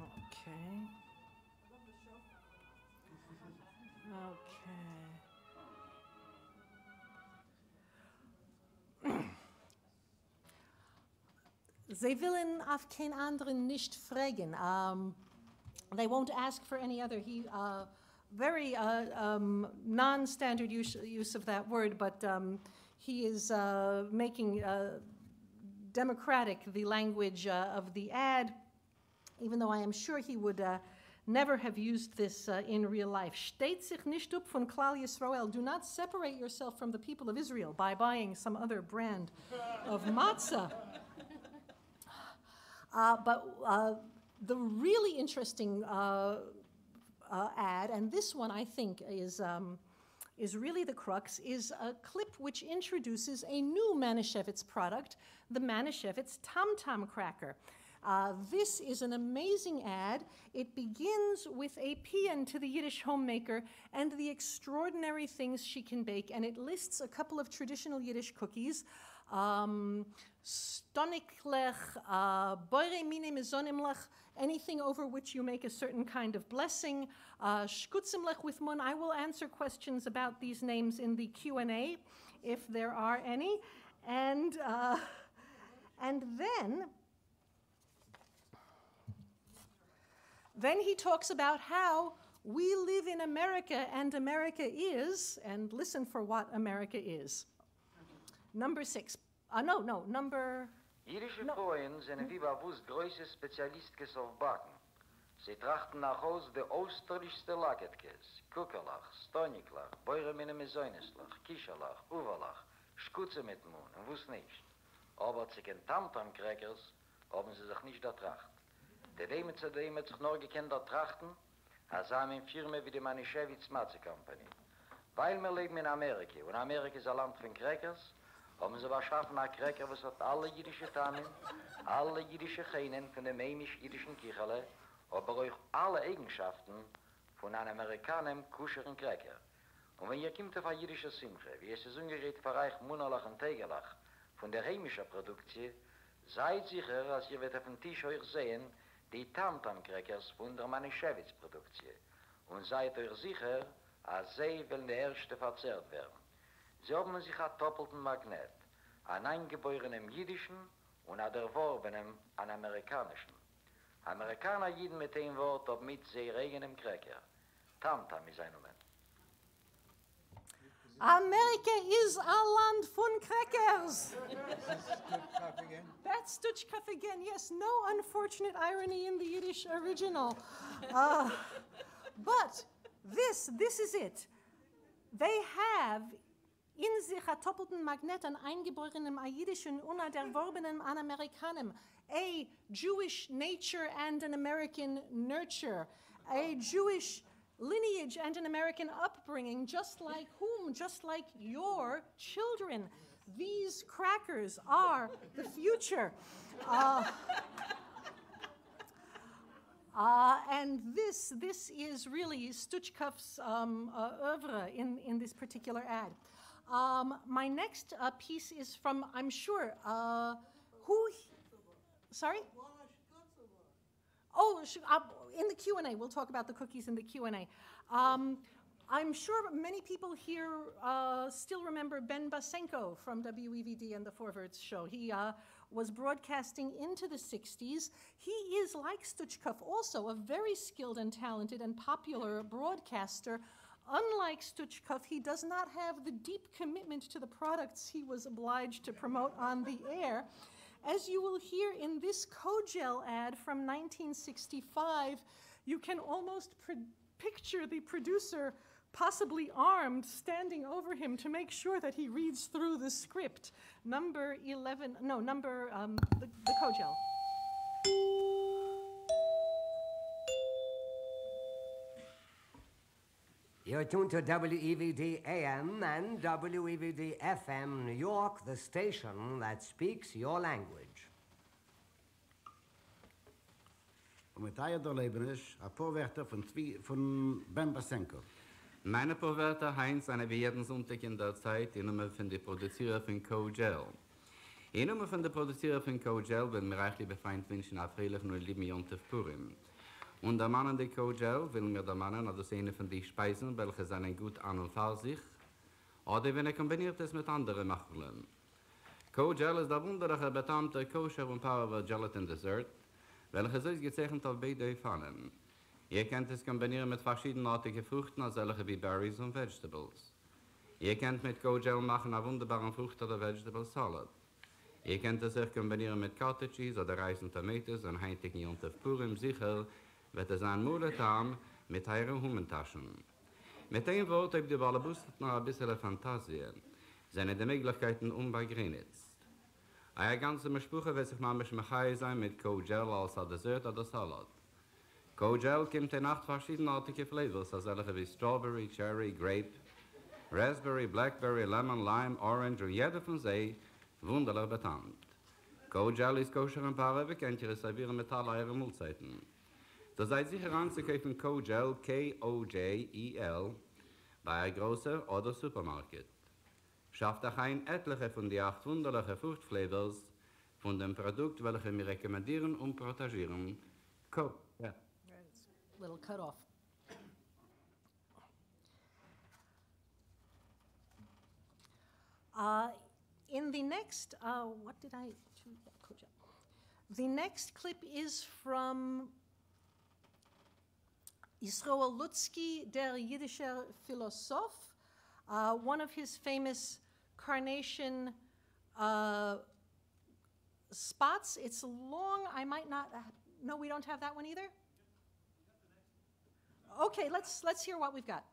Okay. Sie willen auf kein anderen nicht fragen. They won't ask for any other. Very non-standard use of that word, but he is making democratic the language of the ad, even though I am sure he would never have used this in real life. Steht sich nicht up von Klal Yisrael. Do not separate yourself from the people of Israel by buying some other brand of matzah. But the really interesting ad, and this one I think is really the crux, is a clip which introduces a new Manischewitz product, the Manischewitz Tam Tam Cracker. This is an amazing ad. It begins with a paean to the Yiddish homemaker and the extraordinary things she can bake, and it lists a couple of traditional Yiddish cookies. Stoniklech, boire mine mezonimlech, anything over which you make a certain kind of blessing. Shkutzimlech with mun. I will answer questions about these names in the Q&A, if there are any. And then he talks about how we live in America, and America is, and listen for what America is. Number 6. Number... Jüdische Frauen sind wie bewusst größte Spezialistkes auf Backen. Sie trachten nach Haus der österlichste Lacketkes, Kuckerlach, Stoniklach, Beure mit einem Säuneslach, Kischerlach, Uverlach, Schkutze mit Mohn und wuss nicht. Aber zu den Tamtam-Crackers haben sie sich nicht ertracht. Der Dämme zu dem hat sich nur gekannt ertrachten, als eine Firma wie die Manischewitz Matze Company. Weil wir leben in Amerika, und Amerika ist ein Land von Crackers, haben sie beschaffen einen Cracker, was hat alle jüdische Tamen, alle jüdische Genen von dem heimisch-jüdischen Kicherle, aber auch alle Eigenschaften von einem amerikanischen kuscheren Cracker. Und wenn ihr kommt auf eine jüdische Simche, wie es ist ungerät für euch Monalach und Tegelach von der heimischen Produktion, seid sicher, als ihr wird auf dem Tisch euch sehen, die Tam-Tam-Crackers von der Manischewitz-Produktion. Und seid euch sicher, als sie wollen der Erste verzehrt werden. Sie haben sich einen doppelten Magnet, einen eingeborenen jüdischen und einen erworbenen, einen amerikanischen. Amerikaner jeden mit dem Wort, ob mit sehr eigenem Cracker. Tam-Tam ist ein Moment. America is a land von crackers. That's Stutchkaf again. Yes, no unfortunate irony in the Yiddish original. But this is it. They have in sich a doppelten Magnet an eingeborenem Jüdischen und an erworbenem an Amerikanem, a Jewish nature and an American nurture, a Jewish lineage and an American upbringing, just like whom? Just like your children. These crackers are the future. And this is really Stutchkaf's oeuvre in this particular ad. My next piece is from, I'm sure, sorry? Oh, in the Q&A, we'll talk about the cookies in the Q&A. I'm sure many people here still remember Ben Basenko from WEVD and the Forwards show. He was broadcasting into the 60s. He is, like Stuchkov, also a very skilled and talented and popular broadcaster. Unlike Stuchkov, he does not have the deep commitment to the products he was obliged to promote on the air. As you will hear in this Kogel ad from 1965, you can almost picture the producer possibly armed, standing over him to make sure that he reads through the script. The Kogel. You're tuned to WEVD AM and WEVD FM New York, the station that speaks your language. Mit Eier der Leibniz, ein paar Wörter von Ben Basenko. Meine paar Wörter Heinz eine wie jeden Sonntag in der Zeit, in Nummer von der Produzierer von Kogel. In Nummer von der Produzierer von Kogel will mir reichlich befeind wünschen, auf freilich nur lieben Jontef Purim. Und der Mann an der Kogel will mir der Mann, also eine von den Speisen, welche seien gut an und für sich, oder wenn kombiniert es mit anderen Macheln. Kogel ist der wunderliche, betamte Kosher und Power Gelatin Dessert, welches ist gezeichnet auf beide Pfannen. Ihr könnt es kombinieren mit verschiedenartigen Früchten, als solche wie Berries und Vegetables. Ihr könnt mit Kogel machen einen wunderbaren Frucht- oder Vegetable Salad. Ihr könnt es auch kombinieren mit Cottage Cheese oder Reis und Tomatoes und heutigen Jontef Purim sicher, wird es ein Muletam mit euren Humentaschen. Mit dem Wort habt ihr alle Bustet noch ein bisschen Fantasie. Seine die Möglichkeiten unbegrenzt. Eine ganze Mischbuche wird sich manchmal mechai sein mit Kogel als ein Dessert oder Salat. Kogel kommt in 8 verschiedenartige Flavors, als solche wie Strawberry, Cherry, Grape, Raspberry, Blackberry, Lemon, Lime, Orange und jeder von sie wunderlich betannt. Kogel ist koscher und Paare, wie könnt ihr es servieren mit all euren Mahlzeiten. Da seid sicher anzukaufen Kogel, K-O-J-E-L, bei einem großen oder Supermarkt. Schafft euch ein etliche von den 8 wunderlichen Fruchtflavors von dem Produkt, welches wir rekommendieren und propagieren. Yeah. Little cut off. In the next, what did I choose? The next clip is from Israel Lutzky, der Jiddischer Philosoph, one of his famous carnation spots. It's long. I might not. No, we don't have that one either. Okay, let's hear what we've got.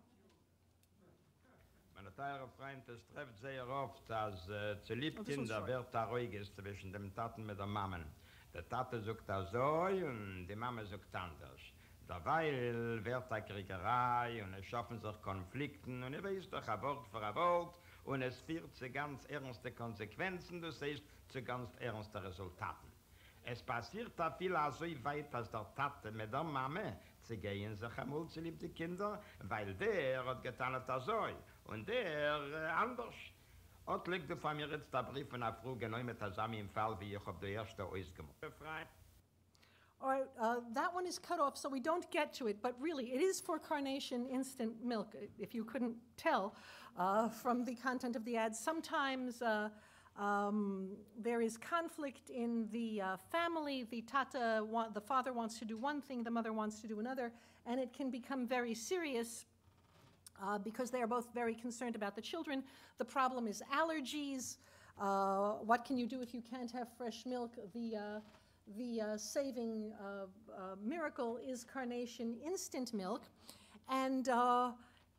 Meine teure Freunde, es trifft sehr oft, als zu Liebkinder wird ruhig ist zwischen dem Taten mit der Mammen. Der Tate sagt so und die Mama sagt anders. Derweil wird eine Kriegerei und es schaffen sich Konflikten und ihr wisst doch ein Wort für ein Wort und es führt zu ganz ernste Konsequenzen, das heißt zu ganz ernsten Resultaten. Es passiert da viel so weit, dass der Tate mit der Mama zu gehen sich einmal zu lieb die Kinder, weil der hat getan das so und der anders. Und liegt von mir jetzt der Brief von einer Frau genau mit zusammen im Fall, wie ich auf der erste ausgemacht habe. All right, that one is cut off, so we don't get to it, but really, it is for carnation instant milk, if you couldn't tell from the content of the ad. Sometimes there is conflict in the family. The father wants to do one thing, the mother wants to do another, and it can become very serious because they are both very concerned about the children. The problem is allergies. What can you do if you can't have fresh milk? The saving miracle is carnation instant milk. And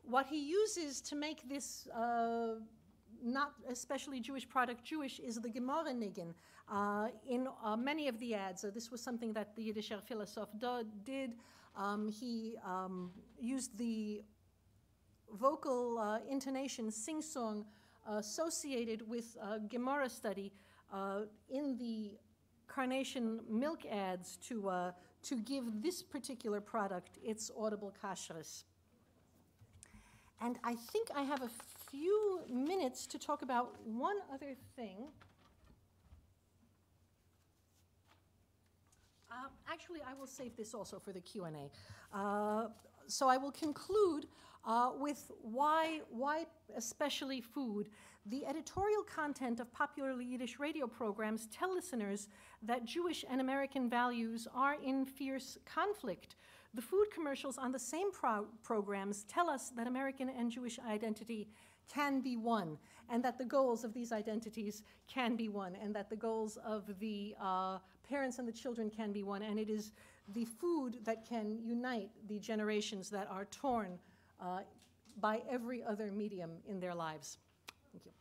what he uses to make this not especially Jewish product Jewish is the Gemara-Niggin. In many of the ads, this was something that the Yiddisher Philosoph did. He used the vocal intonation, sing-song, associated with Gemara study in the carnation milk ads to give this particular product its audible kashrus. And I think I have a few minutes to talk about one other thing. Actually, I will save this also for the Q&A. So I will conclude with why especially food. The editorial content of popular Yiddish radio programs tell listeners that Jewish and American values are in fierce conflict. The food commercials on the same programs tell us that American and Jewish identity can be one, and that the goals of these identities can be one, and that the goals of the parents and the children can be one, and it is the food that can unite the generations that are torn by every other medium in their lives. Thank you.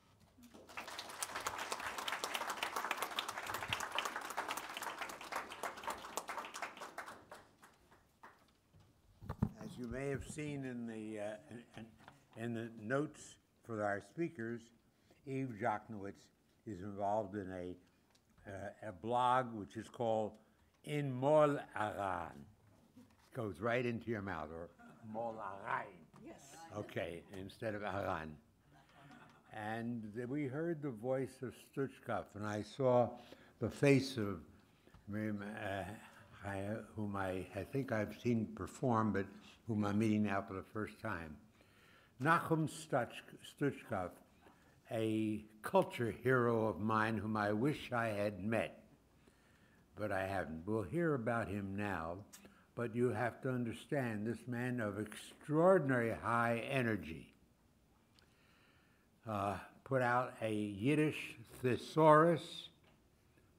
As you may have seen in the notes for our speakers, Eve Jochnowitz is involved in a blog which is called In Mol Aran. Goes right into your mouth, or Mol Aran. Yes. Okay, instead of Aran. And we heard the voice of Stuchkov, and I saw the face of Miriam, whom I think I've seen perform, but whom I'm meeting now for the first time. Nachum Stuchkov, a culture hero of mine whom I wish I had met, but I haven't. We'll hear about him now, but you have to understand this man of extraordinary high energy put out a Yiddish thesaurus,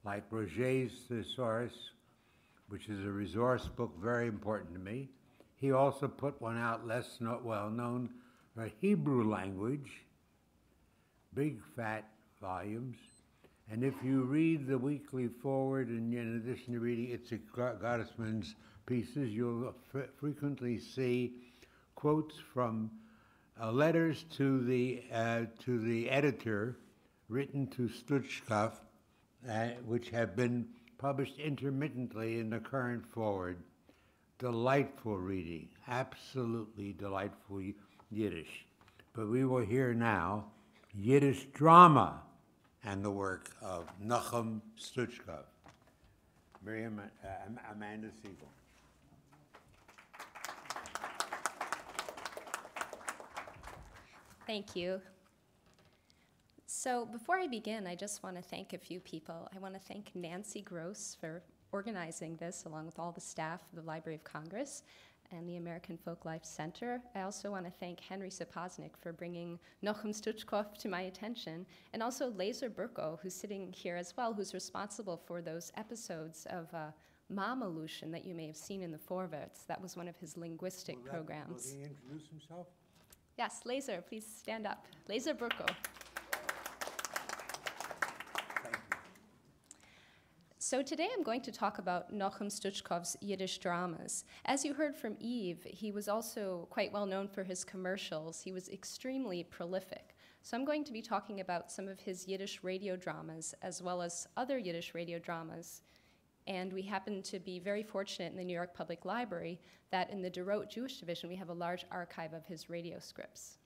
like Roget's thesaurus, which is a resource book very important to me. He also put one out less well known, for Hebrew language, big fat volumes. And if you read the weekly forward, and in addition to reading Itzik Gottesman's pieces, you'll frequently see quotes from letters to the editor written to Stuchkov, which have been published intermittently in the current forward. Delightful reading, absolutely delightful Yiddish. But we will hear now Yiddish drama and the work of Nachum Stuchkov. Miriam, Amanda Siegel. Thank you. So before I begin, I just want to thank a few people. I want to thank Nancy Gross for organizing this, along with all the staff of the Library of Congress and the American Folklife Center. I also want to thank Henry Sapoznik for bringing Nachum Stuchkov to my attention, and also Lazer Burko, who's sitting here as well, who's responsible for those episodes of Mamalution that you may have seen in the Vorwärts. That was one of his linguistic programs. Will he introduce himself? Yes, Lazer, please stand up. Lazer Burko. So today I'm going to talk about Nachum Stuchkov's Yiddish dramas. As you heard from Eve, he was also quite well known for his commercials. He was extremely prolific. So I'm going to be talking about some of his Yiddish radio dramas, as well as other Yiddish radio dramas. And we happen to be very fortunate in the New York Public Library that in the DeRote Jewish Division, we have a large archive of his radio scripts.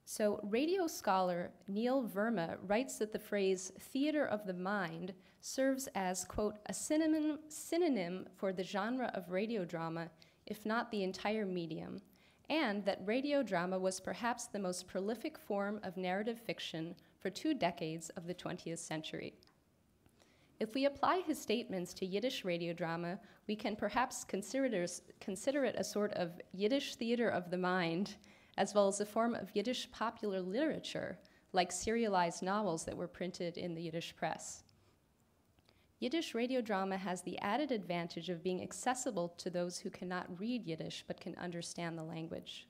So radio scholar Neil Verma writes that the phrase theater of the mind serves as, quote, a synonym for the genre of radio drama, if not the entire medium, and that radio drama was perhaps the most prolific form of narrative fiction for 2 decades of the 20th century. If we apply his statements to Yiddish radio drama, we can perhaps consider it a sort of Yiddish theater of the mind, as well as a form of Yiddish popular literature, like serialized novels that were printed in the Yiddish press. Yiddish radio drama has the added advantage of being accessible to those who cannot read Yiddish but can understand the language.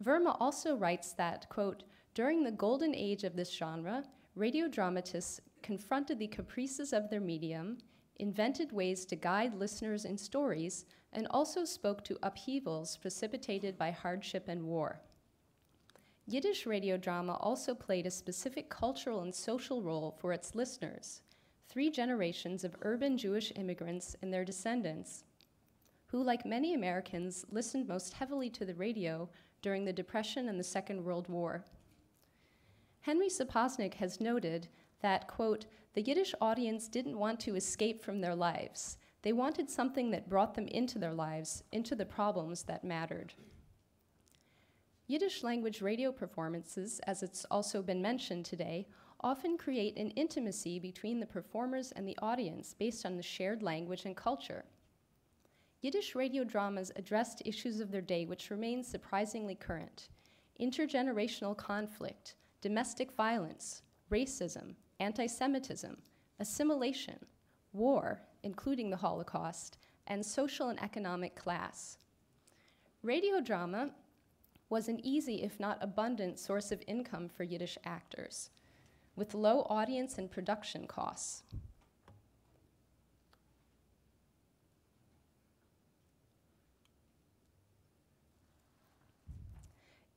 Verma also writes that, quote, during the golden age of this genre, radio dramatists confronted the caprices of their medium, invented ways to guide listeners in stories, and also spoke to upheavals precipitated by hardship and war. Yiddish radio drama also played a specific cultural and social role for its listeners, 3 generations of urban Jewish immigrants and their descendants, who, like many Americans, listened most heavily to the radio during the Depression and the Second World War. Henry Sapoznik has noted that, quote, the Yiddish audience didn't want to escape from their lives. They wanted something that brought them into their lives, into the problems that mattered. Yiddish language radio performances, as it's also been mentioned today, often create an intimacy between the performers and the audience based on the shared language and culture. Yiddish radio dramas addressed issues of their day which remain surprisingly current: intergenerational conflict, domestic violence, racism, anti-Semitism, assimilation, war, including the Holocaust, and social and economic class. Radio drama was an easy, if not abundant, source of income for Yiddish actors, with low audience and production costs.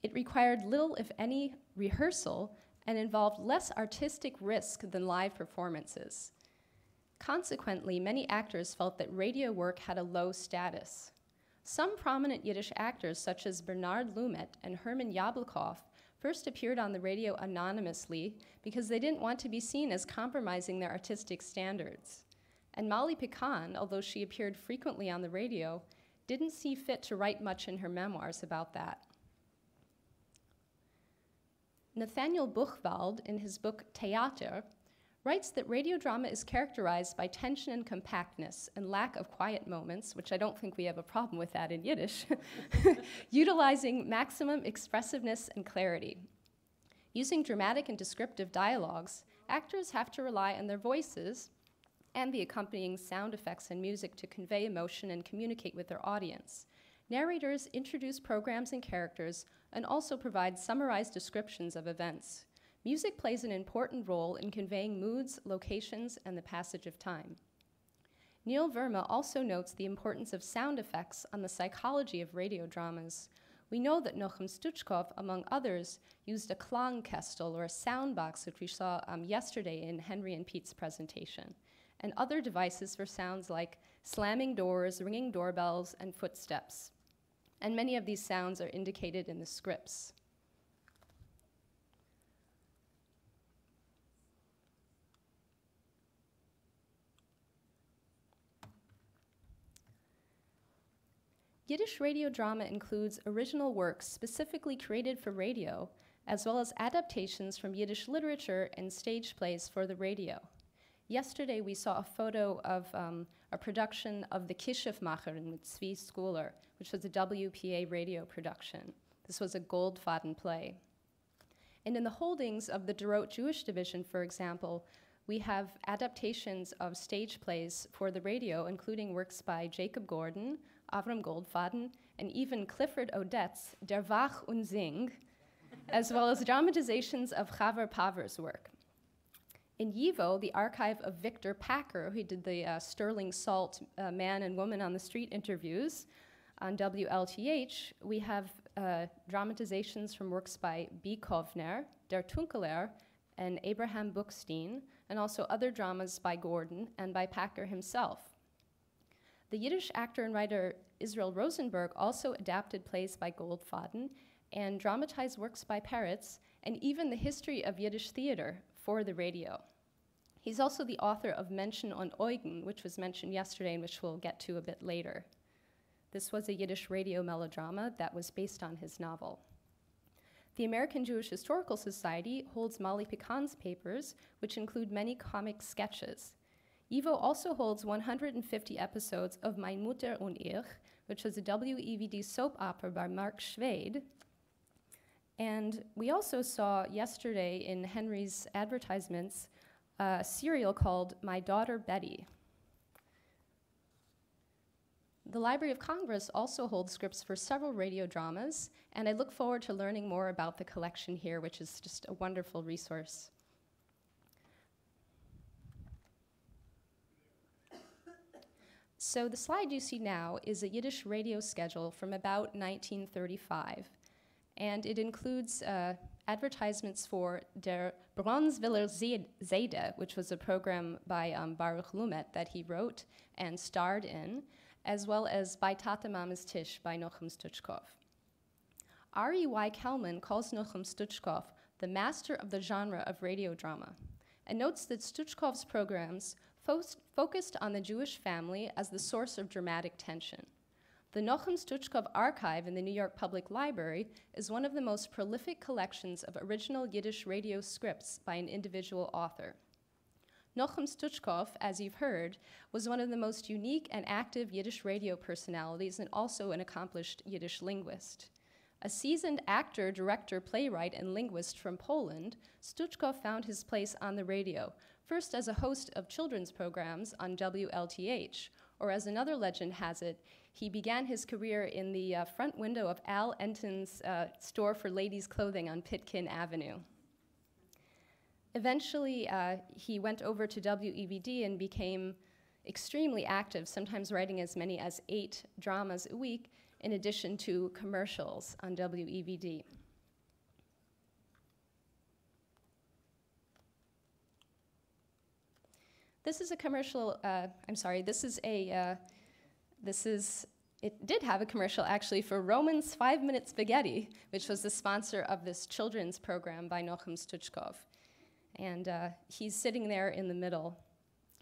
It required little, if any, rehearsal and involved less artistic risk than live performances. Consequently, many actors felt that radio work had a low status. Some prominent Yiddish actors, such as Bernard Lumet and Herman Yablokov, first appeared on the radio anonymously because they didn't want to be seen as compromising their artistic standards. And Molly Picon, although she appeared frequently on the radio, didn't see fit to write much in her memoirs about that. Nathaniel Buchwald, in his book Theater, writes that radio drama is characterized by tension and compactness and lack of quiet moments, which I don't think we have a problem with that in Yiddish, utilizing maximum expressiveness and clarity. Using dramatic and descriptive dialogues, actors have to rely on their voices and the accompanying sound effects and music to convey emotion and communicate with their audience. Narrators introduce programs and characters and also provide summarized descriptions of events. Music plays an important role in conveying moods, locations, and the passage of time. Neil Verma also notes the importance of sound effects on the psychology of radio dramas. We know that Nochem Stuchkov, among others, used a klangkestel, or a sound box, which we saw yesterday in Henry and Pete's presentation, and other devices for sounds like slamming doors, ringing doorbells, and footsteps. And many of these sounds are indicated in the scripts. Yiddish radio drama includes original works specifically created for radio, as well as adaptations from Yiddish literature and stage plays for the radio. Yesterday, we saw a photo of a production of The Kischefmacherin with Zvi Schooler, which was a WPA radio production. This was a Goldfaden play. And in the holdings of the Dorot Jewish Division, for example, we have adaptations of stage plays for the radio, including works by Jacob Gordon, Avram Goldfaden, and even Clifford Odets' Der Wach und Sing, as well as dramatizations of Chaver Paver's work. In YIVO, the archive of Victor Packer, who did the Sterling Salt man and woman on the street interviews on WLTH, we have dramatizations from works by B. Kovner, Der Tunkeler, and Abraham Buchstein, and also other dramas by Gordon and by Packer himself. The Yiddish actor and writer Israel Rosenberg also adapted plays by Goldfaden and dramatized works by Peretz, and even the history of Yiddish theater for the radio. He's also the author of Menschen und Eugen, which was mentioned yesterday and which we'll get to a bit later. This was a Yiddish radio melodrama that was based on his novel. The American Jewish Historical Society holds Molly Picon's papers, which include many comic sketches. YIVO also holds 150 episodes of Mein Mutter und Ich, which was a WEVD soap opera by Mark Schwede. And we also saw yesterday in Henry's advertisements a serial called My Daughter Betty. The Library of Congress also holds scripts for several radio dramas, and I look forward to learning more about the collection here, which is just a wonderful resource. So the slide you see now is a Yiddish radio schedule from about 1935, and it includes advertisements for Der Bronzewiller Seide, which was a program by Baruch Lumet that he wrote and starred in, as well as Bei Tate Mama's Tisch by Nochem Stuchkov. R.E.Y. Kelman calls Nochem Stuchkov the master of the genre of radio drama. and notes that Stuchkov's programs focused on the Jewish family as the source of dramatic tension. The Nochem Stuchkov archive in the New York Public Library is one of the most prolific collections of original Yiddish radio scripts by an individual author. Nochem Stuchkov, as you've heard, was one of the most unique and active Yiddish radio personalities and also an accomplished Yiddish linguist. A seasoned actor, director, playwright, and linguist from Poland, Stuchkov found his place on the radio, first as a host of children's programs on WLTH, or as another legend has it, he began his career in the front window of Al Enton's store for ladies' clothing on Pitkin Avenue. Eventually, he went over to WEVD and became extremely active, sometimes writing as many as 8 dramas a week, in addition to commercials on WEVD. This is a commercial, it did have a commercial actually for Roman's 5-Minute Spaghetti, which was the sponsor of this children's program by Nochem Stuchkov. And he's sitting there in the middle,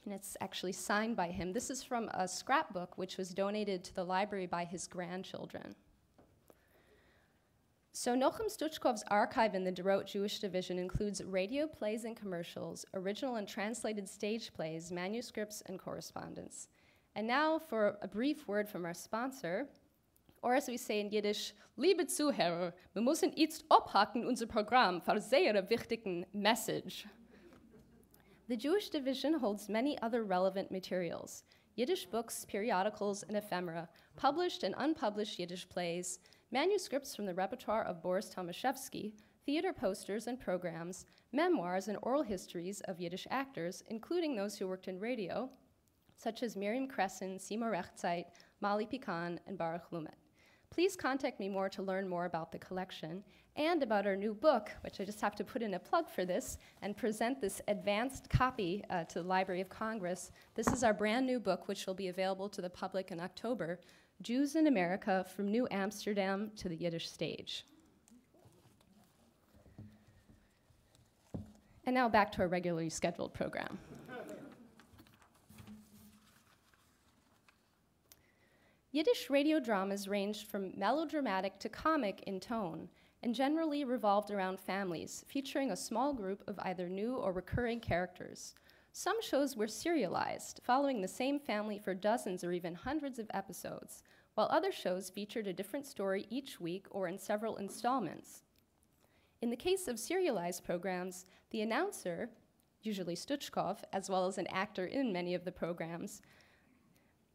and it's actually signed by him. This is from a scrapbook which was donated to the library by his grandchildren. So Nochem Stuchkov's archive in the Derot Jewish Division includes radio plays and commercials, original and translated stage plays, manuscripts, and correspondence. And now for a brief word from our sponsor, or as we say in Yiddish, Liebe Zuhörer, wir müssen jetzt abhaken unser Programm für sehr wichtigen Message. The Jewish Division holds many other relevant materials: Yiddish books, periodicals, and ephemera, published and unpublished Yiddish plays, manuscripts from the repertoire of Boris Tomaszewski, theater posters and programs, memoirs and oral histories of Yiddish actors, including those who worked in radio, such as Miriam Cresson, Seymour Rechtzeit, Molly Pecan, and Baruch Lumet. Please contact me more to learn more about the collection and about our new book, which I just have to put in a plug for this and present this advanced copy to the Library of Congress. This is our brand new book, which will be available to the public in October, Jews in America, From New Amsterdam to the Yiddish Stage. And now back to our regularly scheduled program. Yiddish radio dramas ranged from melodramatic to comic in tone and generally revolved around families, featuring a small group of either new or recurring characters. Some shows were serialized, following the same family for dozens or even hundreds of episodes, while other shows featured a different story each week or in several installments. In the case of serialized programs, the announcer, usually Stuchkov, as well as an actor in many of the programs,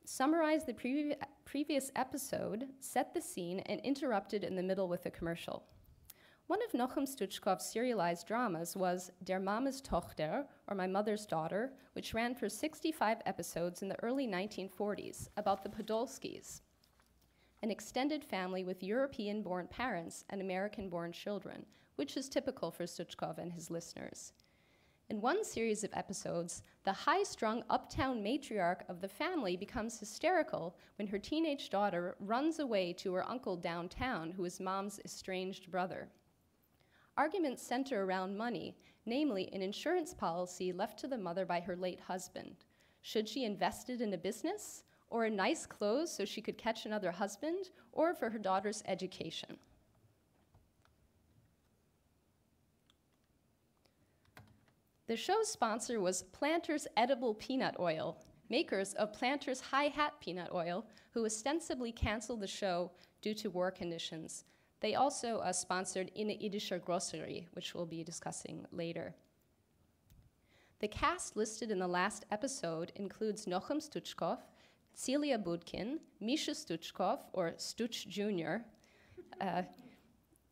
summarized the previous episode, set the scene, and interrupted in the middle with a commercial. One of Nochem Stuchkov's serialized dramas was Der Mama's Tochter, or My Mother's Daughter, which ran for 65 episodes in the early 1940s, about the Podolskis, an extended family with European-born parents and American-born children, which is typical for Stuchkov and his listeners. In one series of episodes, the high-strung uptown matriarch of the family becomes hysterical when her teenage daughter runs away to her uncle downtown, who is mom's estranged brother. Arguments center around money, namely an insurance policy left to the mother by her late husband. Should she invest it in a business, or in nice clothes so she could catch another husband, or for her daughter's education? The show's sponsor was Planters Edible Peanut Oil, makers of Planters High Hat Peanut Oil, who ostensibly canceled the show due to war conditions. They also sponsored In Yiddischer Grocery, which we'll be discussing later. The cast listed in the last episode includes Nochem Stuchkov, Celia Budkin, Misha Stuchkov, or Stuch Jr.,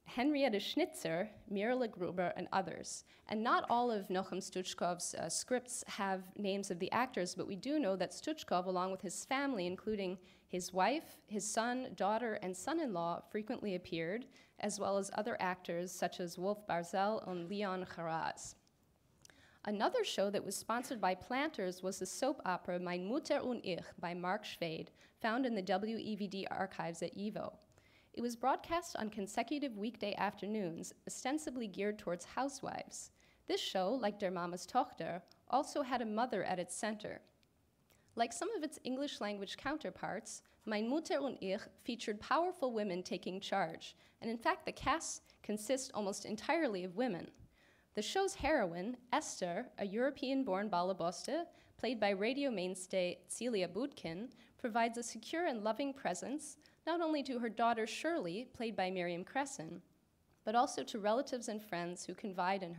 Henrietta Schnitzer, Mirla Gruber, and others. And not all of Nochem Stuchkov's scripts have names of the actors, but we do know that Stuchkov, along with his family, including his wife, his son, daughter, and son-in-law, frequently appeared, as well as other actors such as Wolf Barzel and Leon Charaz. Another show that was sponsored by Planters was the soap opera Mein Mutter und Ich by Mark Schwede, found in the WEVD archives at YIVO. It was broadcast on consecutive weekday afternoons, ostensibly geared towards housewives. This show, like Der Mama's Tochter, also had a mother at its center. Like some of its English language counterparts, Mein Mutter und ich featured powerful women taking charge, and in fact the cast consists almost entirely of women. The show's heroine, Esther, a European-born Balaboste, played by radio mainstay Celia Budkin, provides a secure and loving presence, not only to her daughter Shirley, played by Miriam Cresson, but also to relatives and friends who confide in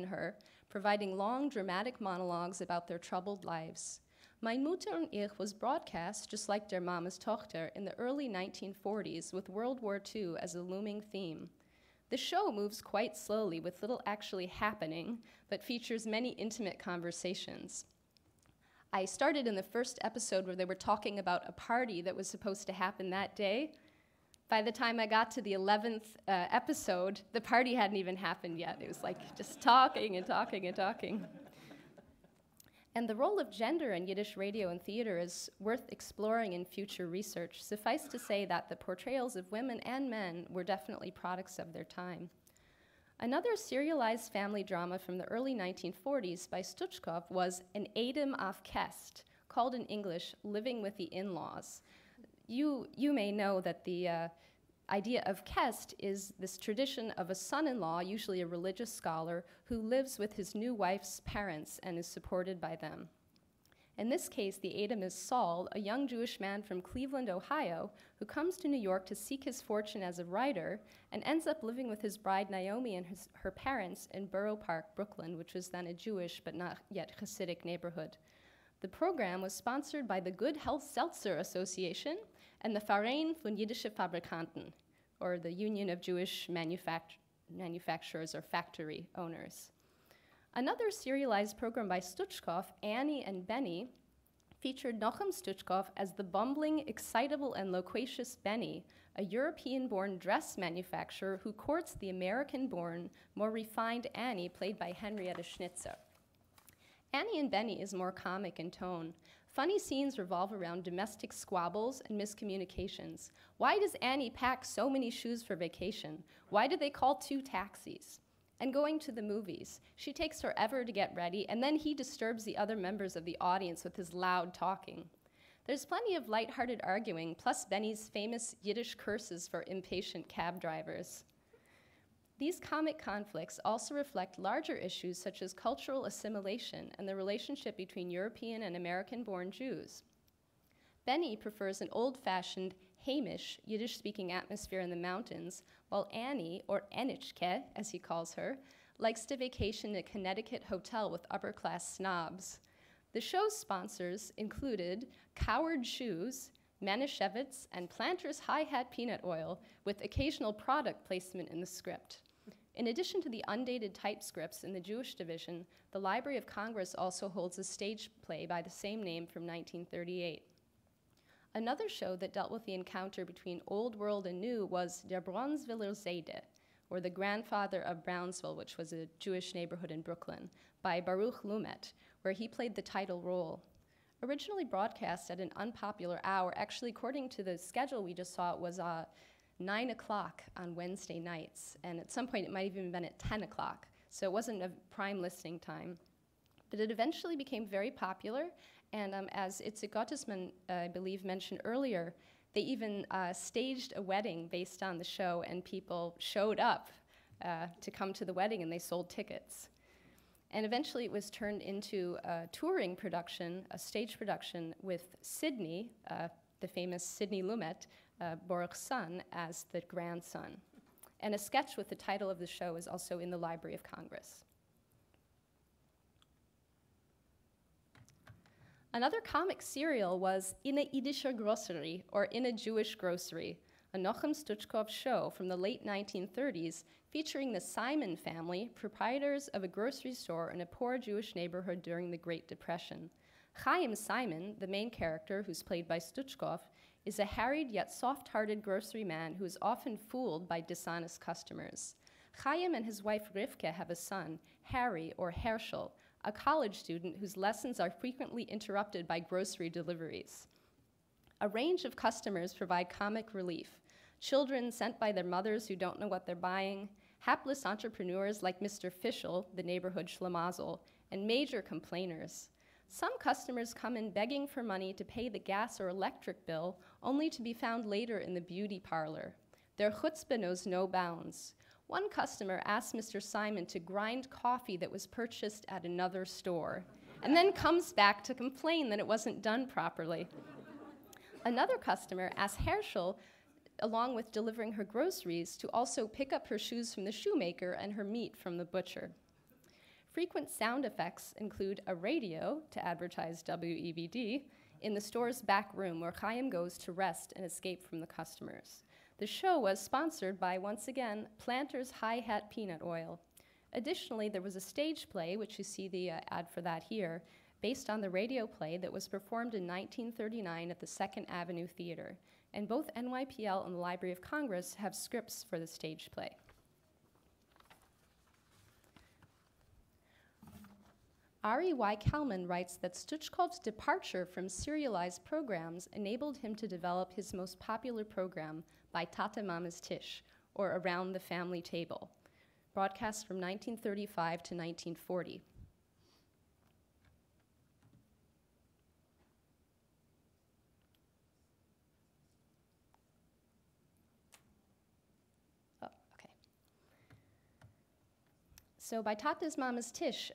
her, providing long, dramatic monologues about their troubled lives. Mein Mutter und ich was broadcast, just like Der Mama's Tochter, in the early 1940s with World War II as a looming theme. The show moves quite slowly with little actually happening, but features many intimate conversations. I started in the first episode where they were talking about a party that was supposed to happen that day. By the time I got to the 11th episode, the party hadn't even happened yet. It was like just talking and talking and talking. And the role of gender in Yiddish radio and theater is worth exploring in future research. Suffice to say that the portrayals of women and men were definitely products of their time. Another serialized family drama from the early 1940s by Stuchkov was An Edom auf Kest, called in English Living with the In-Laws. You may know that the idea of Kest is this tradition of a son-in-law, usually a religious scholar, who lives with his new wife's parents and is supported by them. In this case, the Edom is Saul, a young Jewish man from Cleveland, Ohio, who comes to New York to seek his fortune as a writer and ends up living with his bride Naomi and her parents in Borough Park, Brooklyn, which was then a Jewish but not yet Hasidic neighborhood. The program was sponsored by the Good Health Seltzer Association and the Verein von Jiddische Fabrikanten, or the Union of Jewish Manufacturers or Factory Owners. Another serialized program by Stuchkov, Annie and Benny, featured Nochem Stuchkov as the bumbling, excitable, and loquacious Benny, a European-born dress manufacturer who courts the American-born, more refined Annie, played by Henrietta Schnitzer. Annie and Benny is more comic in tone. Funny scenes revolve around domestic squabbles and miscommunications. Why does Annie pack so many shoes for vacation? Why do they call 2 taxis? And going to the movies. She takes forever to get ready, and then he disturbs the other members of the audience with his loud talking. There's plenty of lighthearted arguing, plus Benny's famous Yiddish curses for impatient cab drivers. These comic conflicts also reflect larger issues such as cultural assimilation and the relationship between European and American-born Jews. Benny prefers an old-fashioned, Hamish, Yiddish-speaking atmosphere in the mountains, while Annie, or Anichke, as he calls her, likes to vacation in a Connecticut hotel with upper-class snobs. The show's sponsors included Coward Shoes, Manischewitz, and Planters Hi-Hat Peanut Oil, with occasional product placement in the script. In addition to the undated typescripts in the Jewish division, the Library of Congress also holds a stage play by the same name from 1938. Another show that dealt with the encounter between Old World and New was Der Bronzeviller Seide, or The Grandfather of Brownsville, which was a Jewish neighborhood in Brooklyn, by Baruch Lumet, where he played the title role. Originally broadcast at an unpopular hour, actually according to the schedule we just saw, it was 9 o'clock on Wednesday nights, and at some point it might have even been at 10 o'clock, so it wasn't a prime listening time. But it eventually became very popular, and as Itzik Gottesman, I believe, mentioned earlier, they even staged a wedding based on the show, and people showed up to come to the wedding, and they sold tickets. And eventually it was turned into a touring production, a stage production with Sidney, the famous Sidney Lumet, Baruch's son, as the grandson. And a sketch with the title of the show is also in the Library of Congress. Another comic serial was In a Yiddischer Grocery, or In a Jewish Grocery, a Nochem Stuchkov show from the late 1930s featuring the Simon family, proprietors of a grocery store in a poor Jewish neighborhood during the Great Depression. Chaim Simon, the main character, who's played by Stuchkov, is a harried yet soft-hearted grocery man who is often fooled by dishonest customers. Chaim and his wife Rivka have a son, Harry, or Herschel, a college student whose lessons are frequently interrupted by grocery deliveries. A range of customers provide comic relief. Children sent by their mothers who don't know what they're buying, hapless entrepreneurs like Mr. Fischel, the neighborhood schlemazel, and major complainers. Some customers come in begging for money to pay the gas or electric bill, only to be found later in the beauty parlor. Their chutzpah knows no bounds. One customer asked Mr. Simon to grind coffee that was purchased at another store, and then comes back to complain that it wasn't done properly. Another customer asked Herschel, along with delivering her groceries, to also pick up her shoes from the shoemaker and her meat from the butcher. Frequent sound effects include a radio to advertise WEVD in the store's back room where Chaim goes to rest and escape from the customers. The show was sponsored by, once again, Planters High Hat Peanut Oil. Additionally, there was a stage play, which you see the ad for that here, based on the radio play that was performed in 1939 at the 2nd Avenue Theater. And both NYPL and the Library of Congress have scripts for the stage play. Ari Y. Kalman writes that Stuchkov's departure from serialized programs enabled him to develop his most popular program, By Tate Mama's Tisch, or Around the Family Table, broadcast from 1935 to 1940. Oh, okay. So By Tate's Mama's Tisch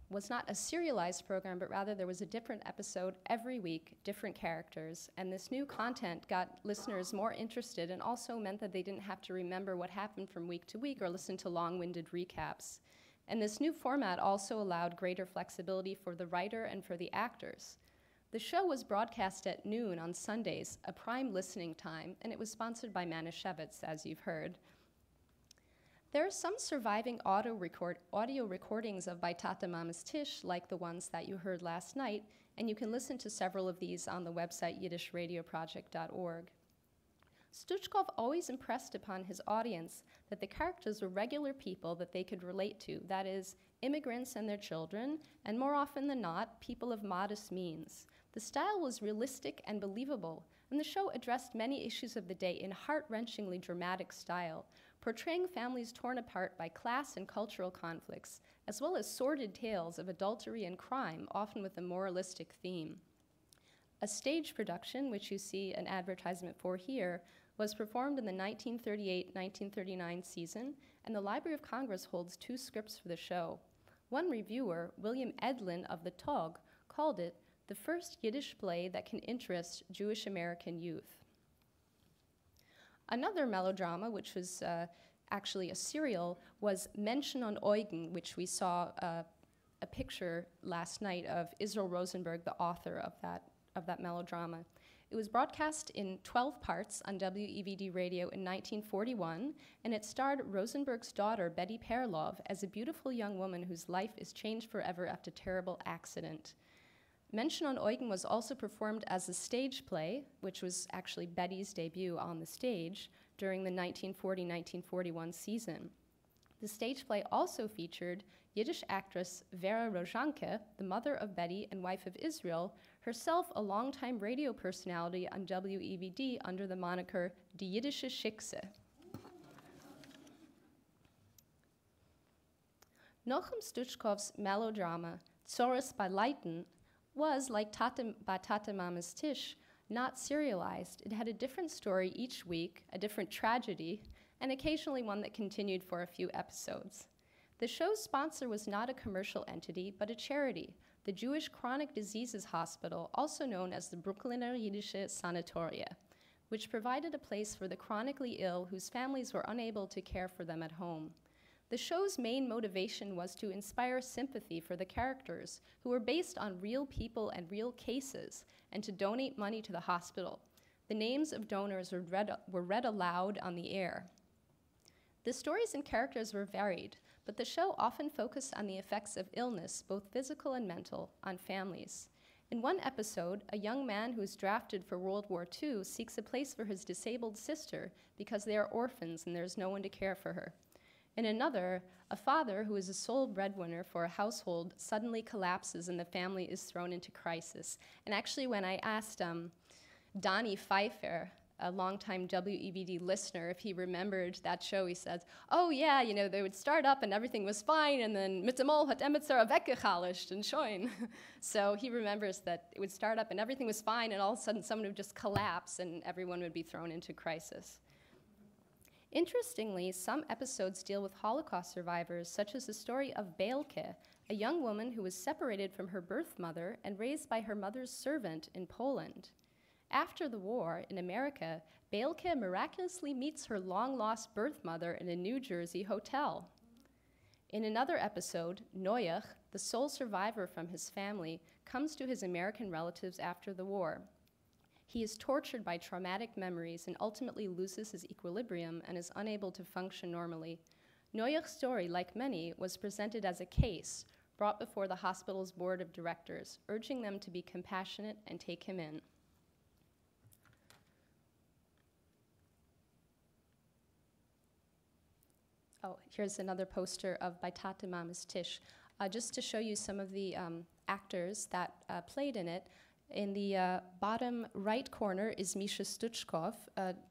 was not a serialized program, but rather there was a different episode every week, different characters, and this new content got listeners more interested and also meant that they didn't have to remember what happened from week to week or listen to long-winded recaps. And this new format also allowed greater flexibility for the writer and for the actors. The show was broadcast at noon on Sundays, a prime listening time, and it was sponsored by Manischewitz, as you've heard. There are some surviving audio recordings of By Tate Mama's Tisch, like the ones that you heard last night, and you can listen to several of these on the website yiddishradioproject.org. Stuchkov always impressed upon his audience that the characters were regular people that they could relate to, that is, immigrants and their children, and more often than not, people of modest means. The style was realistic and believable, and the show addressed many issues of the day in heart-wrenchingly dramatic style, portraying families torn apart by class and cultural conflicts, as well as sordid tales of adultery and crime, often with a moralistic theme. A stage production, which you see an advertisement for here, was performed in the 1938-1939 season, and the Library of Congress holds 2 scripts for the show. One reviewer, William Edlin of the Tog, called it the first Yiddish play that can interest Jewish-American youth. Another melodrama, which was actually a serial, was Menschen und Eugen, which we saw a picture last night of Israel Rosenberg, the author of that melodrama. It was broadcast in 12 parts on WEVD radio in 1941, and it starred Rosenberg's daughter, Betty Perlov, as a beautiful young woman whose life is changed forever after a terrible accident. Menschen und Eugen was also performed as a stage play, which was actually Betty's debut on the stage during the 1940-1941 season. The stage play also featured Yiddish actress Vera Rozhanke, the mother of Betty and wife of Israel, herself a longtime radio personality on WEVD under the moniker Die Jiddische Schickse. Nochem Stuchkov's melodrama Zores bei Leiten was, like By Tate Mama's Tisch, not serialized. It had a different story each week, a different tragedy, and occasionally one that continued for a few episodes. The show's sponsor was not a commercial entity, but a charity, the Jewish Chronic Diseases Hospital, also known as the Culinary Yiddische Sanatoria, which provided a place for the chronically ill whose families were unable to care for them at home. The show's main motivation was to inspire sympathy for the characters, who were based on real people and real cases, and to donate money to the hospital. The names of donors were read aloud on the air. The stories and characters were varied, but the show often focused on the effects of illness, both physical and mental, on families. In one episode, a young man who is drafted for World War II seeks a place for his disabled sister because they are orphans and there's no one to care for her. In another, a father who is a sole breadwinner for a household suddenly collapses and the family is thrown into crisis. And actually, when I asked Donnie Pfeiffer a longtime WEVD listener, if he remembered that show, he says, oh yeah, you know, they would start up and everything was fine, and then mit dem Mol hat Emetzer weggehallischt and schoin. So he remembers that it would start up and everything was fine, and all of a sudden someone would just collapse and everyone would be thrown into crisis. Interestingly, some episodes deal with Holocaust survivors, such as the story of Belke, a young woman who was separated from her birth mother and raised by her mother's servant in Poland. After the war, in America, Belke miraculously meets her long-lost birth mother in a New Jersey hotel. In another episode, Neuech, the sole survivor from his family, comes to his American relatives after the war. He is tortured by traumatic memories and ultimately loses his equilibrium and is unable to function normally. Neuech's story, like many, was presented as a case brought before the hospital's board of directors, urging them to be compassionate and take him in. Oh, here's another poster of Bei Tate Mama's Tisch. Just to show you some of the actors that played in it. In the bottom right corner is Misha Stuchkov,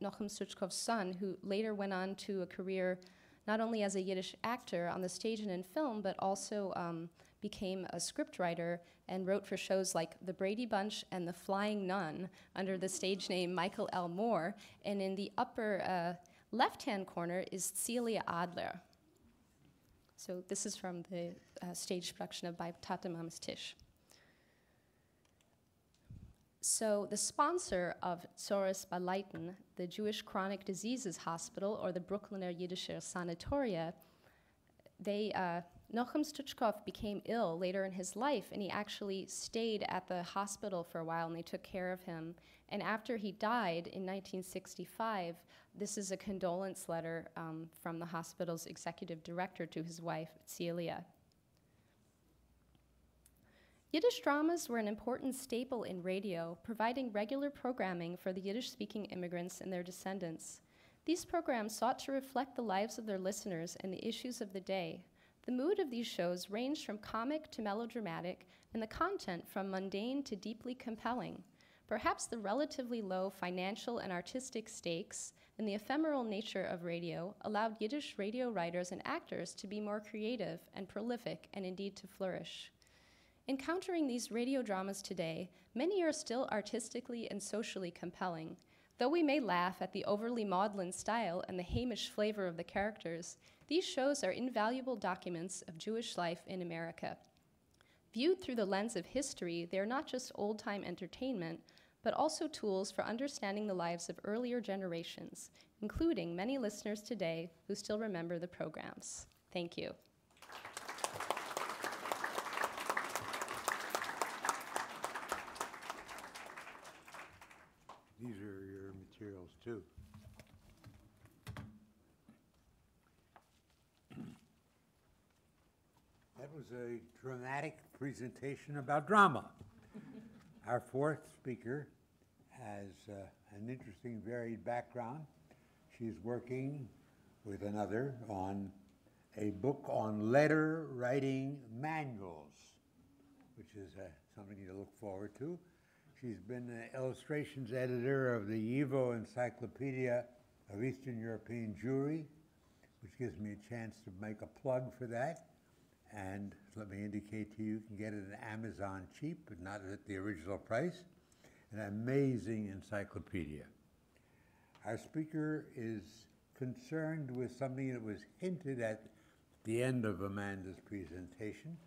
Nochem Stuchkov's son, who later went on to a career not only as a Yiddish actor on the stage and in film, but also became a scriptwriter and wrote for shows like The Brady Bunch and The Flying Nun under the stage name Michael L. Moore. And in the upper left-hand corner is Celia Adler. So this is from the stage production of Bei Tate Mama's Tisch. So the sponsor of Zores Baleiten, the Jewish Chronic Diseases Hospital, or the Brooklyner Jiddischer Sanatoria, Nochem Stuchkov became ill later in his life, and he actually stayed at the hospital for a while, and they took care of him. And after he died in 1965, this is a condolence letter from the hospital's executive director to his wife, Celia. Yiddish dramas were an important staple in radio, providing regular programming for the Yiddish-speaking immigrants and their descendants. These programs sought to reflect the lives of their listeners and the issues of the day. The mood of these shows ranged from comic to melodramatic, and the content from mundane to deeply compelling. Perhaps the relatively low financial and artistic stakes and the ephemeral nature of radio allowed Yiddish radio writers and actors to be more creative and prolific, and indeed to flourish. Encountering these radio dramas today, many are still artistically and socially compelling. Though we may laugh at the overly maudlin style and the Hamish flavor of the characters, these shows are invaluable documents of Jewish life in America. Viewed through the lens of history, they are not just old-time entertainment, but also tools for understanding the lives of earlier generations, including many listeners today who still remember the programs. Thank you. These are your materials, too. That was a dramatic presentation about drama. Our fourth speaker has an interesting, varied background. She's working with another on a book on letter writing manuals, which is something to look forward to. She's been the illustrations editor of the YIVO Encyclopedia of Eastern European Jewry, which gives me a chance to make a plug for that. And let me indicate to you, you can get it at Amazon cheap, but not at the original price. An amazing encyclopedia. Our speaker is concerned with something that was hinted at the end of Amanda's presentation,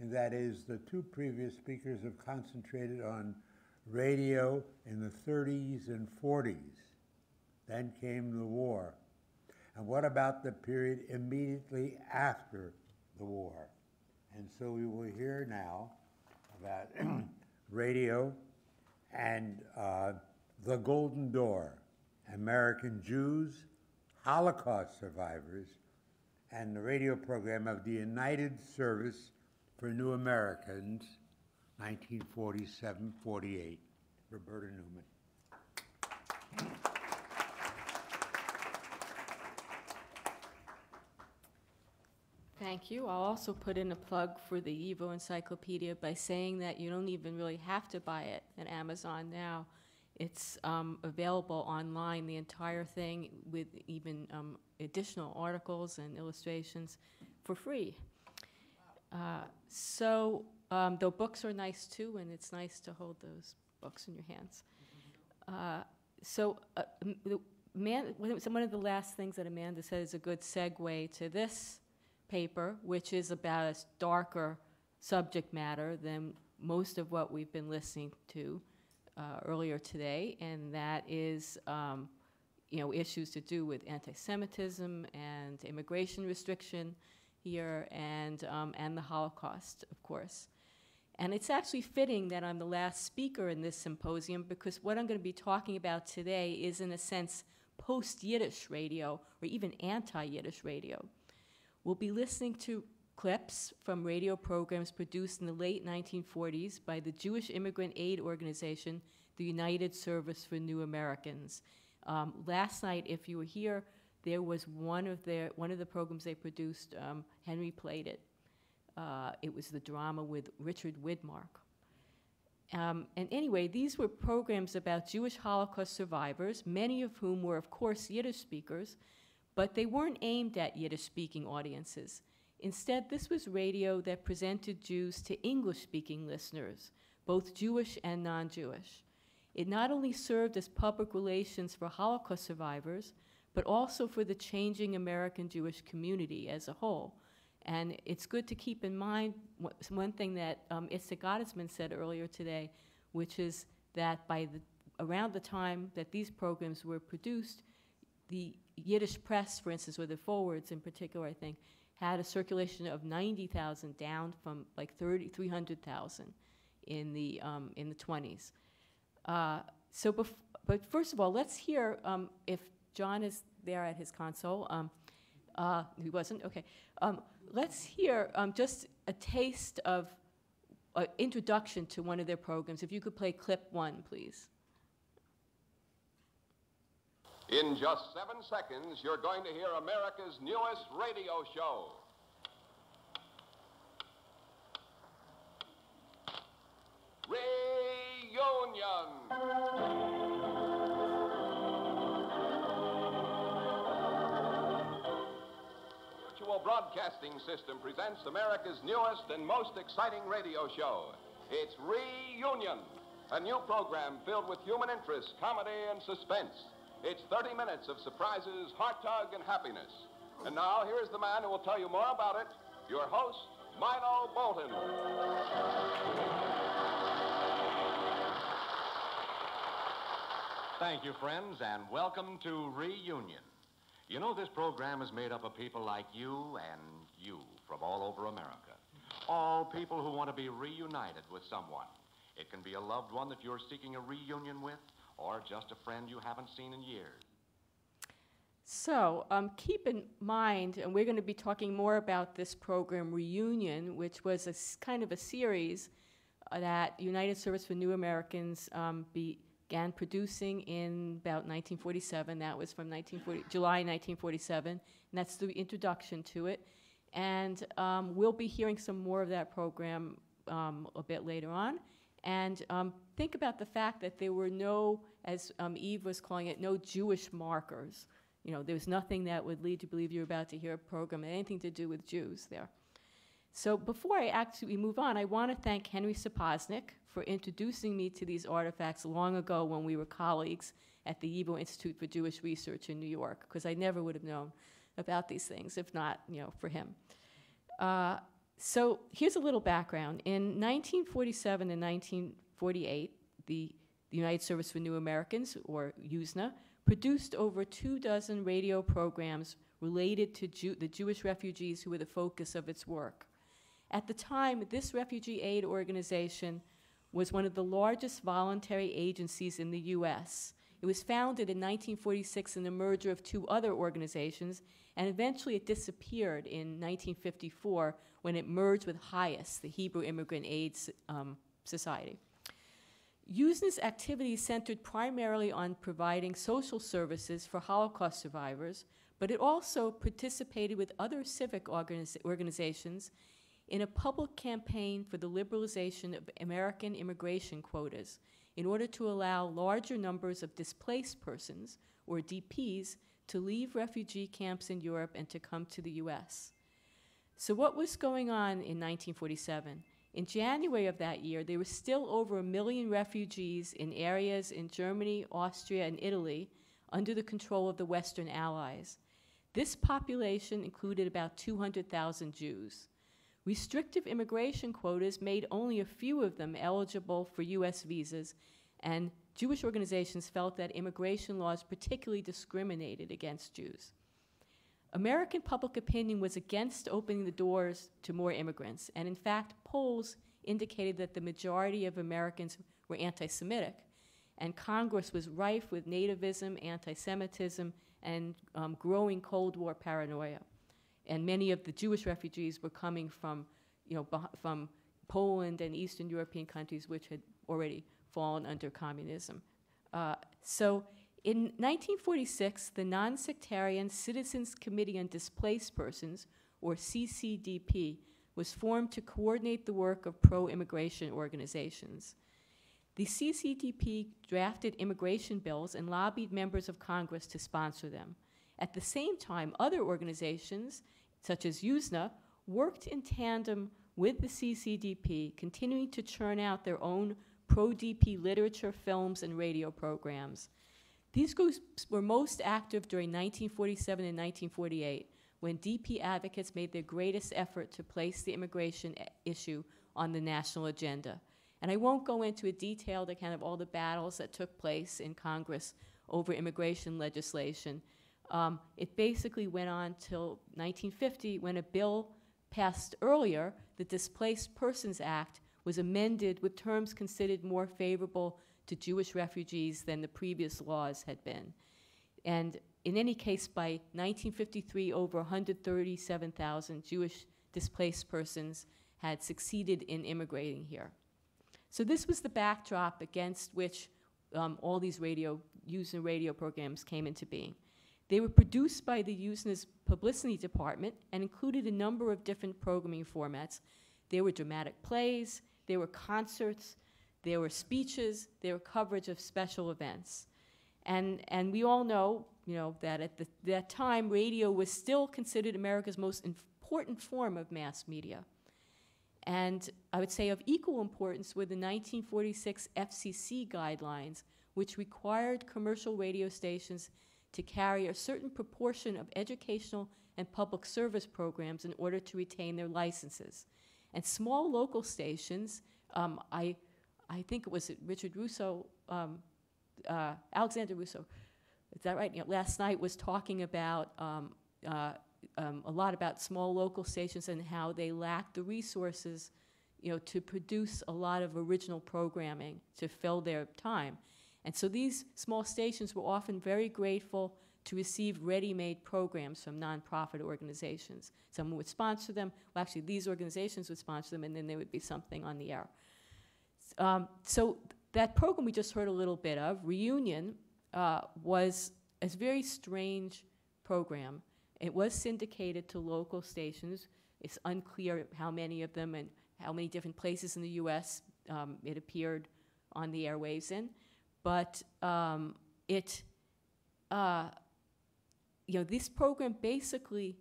and that is the two previous speakers have concentrated on radio in the 30s and 40s. Then came the war. And what about the period immediately after the war? And so we will hear now about radio and the Golden Door, American Jews, Holocaust survivors, and the radio program of the United Service for New Americans, 1947-48. Roberta Newman. Thank you. I'll also put in a plug for the YIVO Encyclopedia by saying that you don't even really have to buy it at Amazon now. It's available online, the entire thing, with even additional articles and illustrations for free. Though books are nice too, and it's nice to hold those books in your hands. One of the last things that Amanda said is a good segue to this paper, which is about a darker subject matter than most of what we've been listening to earlier today, and that is issues to do with anti-Semitism and immigration restriction here, and the Holocaust, of course. And it's actually fitting that I'm the last speaker in this symposium, because what I'm going to be talking about today is, in a sense, post-Yiddish radio, or even anti-Yiddish radio. We'll be listening to clips from radio programs produced in the late 1940s by the Jewish Immigrant Aid Organization, the United Service for New Americans. Last night, if you were here, there was one of the programs they produced. Henry played it. It was the drama with Richard Widmark. And anyway, these were programs about Jewish Holocaust survivors, many of whom were, of course, Yiddish speakers, but they weren't aimed at Yiddish-speaking audiences. Instead, this was radio that presented Jews to English-speaking listeners, both Jewish and non-Jewish. It not only served as public relations for Holocaust survivors, but also for the changing American Jewish community as a whole. And it's good to keep in mind one thing that Itzik Gottesman said earlier today, which is that around the time that these programs were produced, the Yiddish press, for instance, or the forwards in particular, I think, had a circulation of 90,000, down from like 300,000 in the 20s. But first of all, let's hear if John is there at his console. He wasn't? Okay. Let's hear just a taste of an introduction to one of their programs. If you could play clip 1, please. In just 7 seconds, you're going to hear America's newest radio show. Reunion. Virtual Broadcasting System presents America's newest and most exciting radio show. It's Reunion, a new program filled with human interest, comedy, and suspense. It's 30 minutes of surprises, heart tug, and happiness. And now, here's the man who will tell you more about it, your host, Milo Bolton. Thank you, friends, and welcome to Reunion. You know, this program is made up of people like you and you from all over America. All people who want to be reunited with someone. It can be a loved one that you're seeking a reunion with, or just a friend you haven't seen in years. So keep in mind, and we're going to be talking more about this program, Reunion, which was kind of a series that United Service for New Americans began producing in about 1947. That was from July 1947, and that's the introduction to it. And we'll be hearing some more of that program a bit later on. And think about the fact that there were no, as Eve was calling it, no Jewish markers. You know, there was nothing that would lead you to believe you're about to hear a program that had anything to do with Jews there. So before I actually move on, I want to thank Henry Sapoznik for introducing me to these artifacts long ago when we were colleagues at the YIVO Institute for Jewish Research in New York, because I never would have known about these things if not, for him. So here's a little background. In 1947 and 1948, the United Service for New Americans, or USNA, produced over 24 radio programs related to the Jewish refugees who were the focus of its work. At the time, this refugee aid organization was one of the largest voluntary agencies in the U.S. It was founded in 1946 in the merger of 2 other organizations, and eventually it disappeared in 1954 when it merged with HIAS, the Hebrew Immigrant Aid Society. USNA's activities centered primarily on providing social services for Holocaust survivors, but it also participated with other civic organizations in a public campaign for the liberalization of American immigration quotas, in order to allow larger numbers of displaced persons, or DPs, to leave refugee camps in Europe and to come to the US. So what was going on in 1947? In January of that year, there were still over 1 million refugees in areas in Germany, Austria, and Italy under the control of the Western Allies. This population included about 200,000 Jews. Restrictive immigration quotas made only a few of them eligible for US visas, and Jewish organizations felt that immigration laws particularly discriminated against Jews. American public opinion was against opening the doors to more immigrants, and in fact, polls indicated that the majority of Americans were anti-Semitic, and Congress was rife with nativism, anti-Semitism, and growing Cold War paranoia. And many of the Jewish refugees were coming from, from Poland and Eastern European countries which had already fallen under communism. So in 1946, the Non-Sectarian Citizens Committee on Displaced Persons, or CCDP, was formed to coordinate the work of pro-immigration organizations. The CCDP drafted immigration bills and lobbied members of Congress to sponsor them. At the same time, other organizations, such as USNA, worked in tandem with the CCDP, continuing to churn out their own pro-DP literature, films, and radio programs. These groups were most active during 1947 and 1948, when DP advocates made their greatest effort to place the immigration issue on the national agenda. And I won't go into a detail to kind of all the battles that took place in Congress over immigration legislation. It basically went on till 1950, when a bill passed earlier, the Displaced Persons Act, was amended with terms considered more favorable to Jewish refugees than the previous laws had been. And in any case, by 1953, over 137,000 Jewish displaced persons had succeeded in immigrating here. So this was the backdrop against which all these USNA radio programs came into being. They were produced by the USNA's publicity department and included a number of different programming formats. There were dramatic plays, there were concerts, there were speeches, there were coverage of special events. And we all know, that at that time, radio was still considered America's most important form of mass media. And I would say of equal importance were the 1946 FCC guidelines, which required commercial radio stations to carry a certain proportion of educational and public service programs in order to retain their licenses. And small local stations, I think it was Richard Russo, Alexander Russo, is that right? Last night was talking about a lot about small local stations and how they lack the resources, to produce a lot of original programming to fill their time. And so these small stations were often very grateful to receive ready-made programs from nonprofit organizations. Someone would sponsor them. Well, actually, these organizations would sponsor them, and then there would be something on the air. So that program we just heard a little bit of, Reunion, was a very strange program. It was syndicated to local stations. It's unclear how many of them and how many different places in the U.S. It appeared on the airwaves in. But this program basically,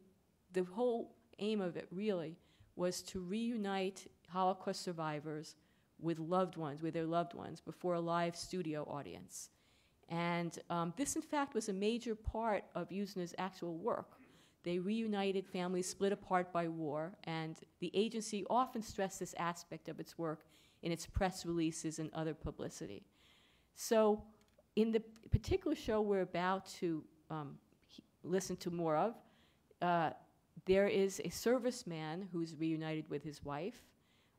the whole aim of it really was to reunite Holocaust survivors with their loved ones, before a live studio audience. And this, in fact, was a major part of USNA's actual work. They reunited families split apart by war, and the agency often stressed this aspect of its work in its press releases and other publicity. So in the particular show we're about to listen to more of, there is a serviceman who's reunited with his wife,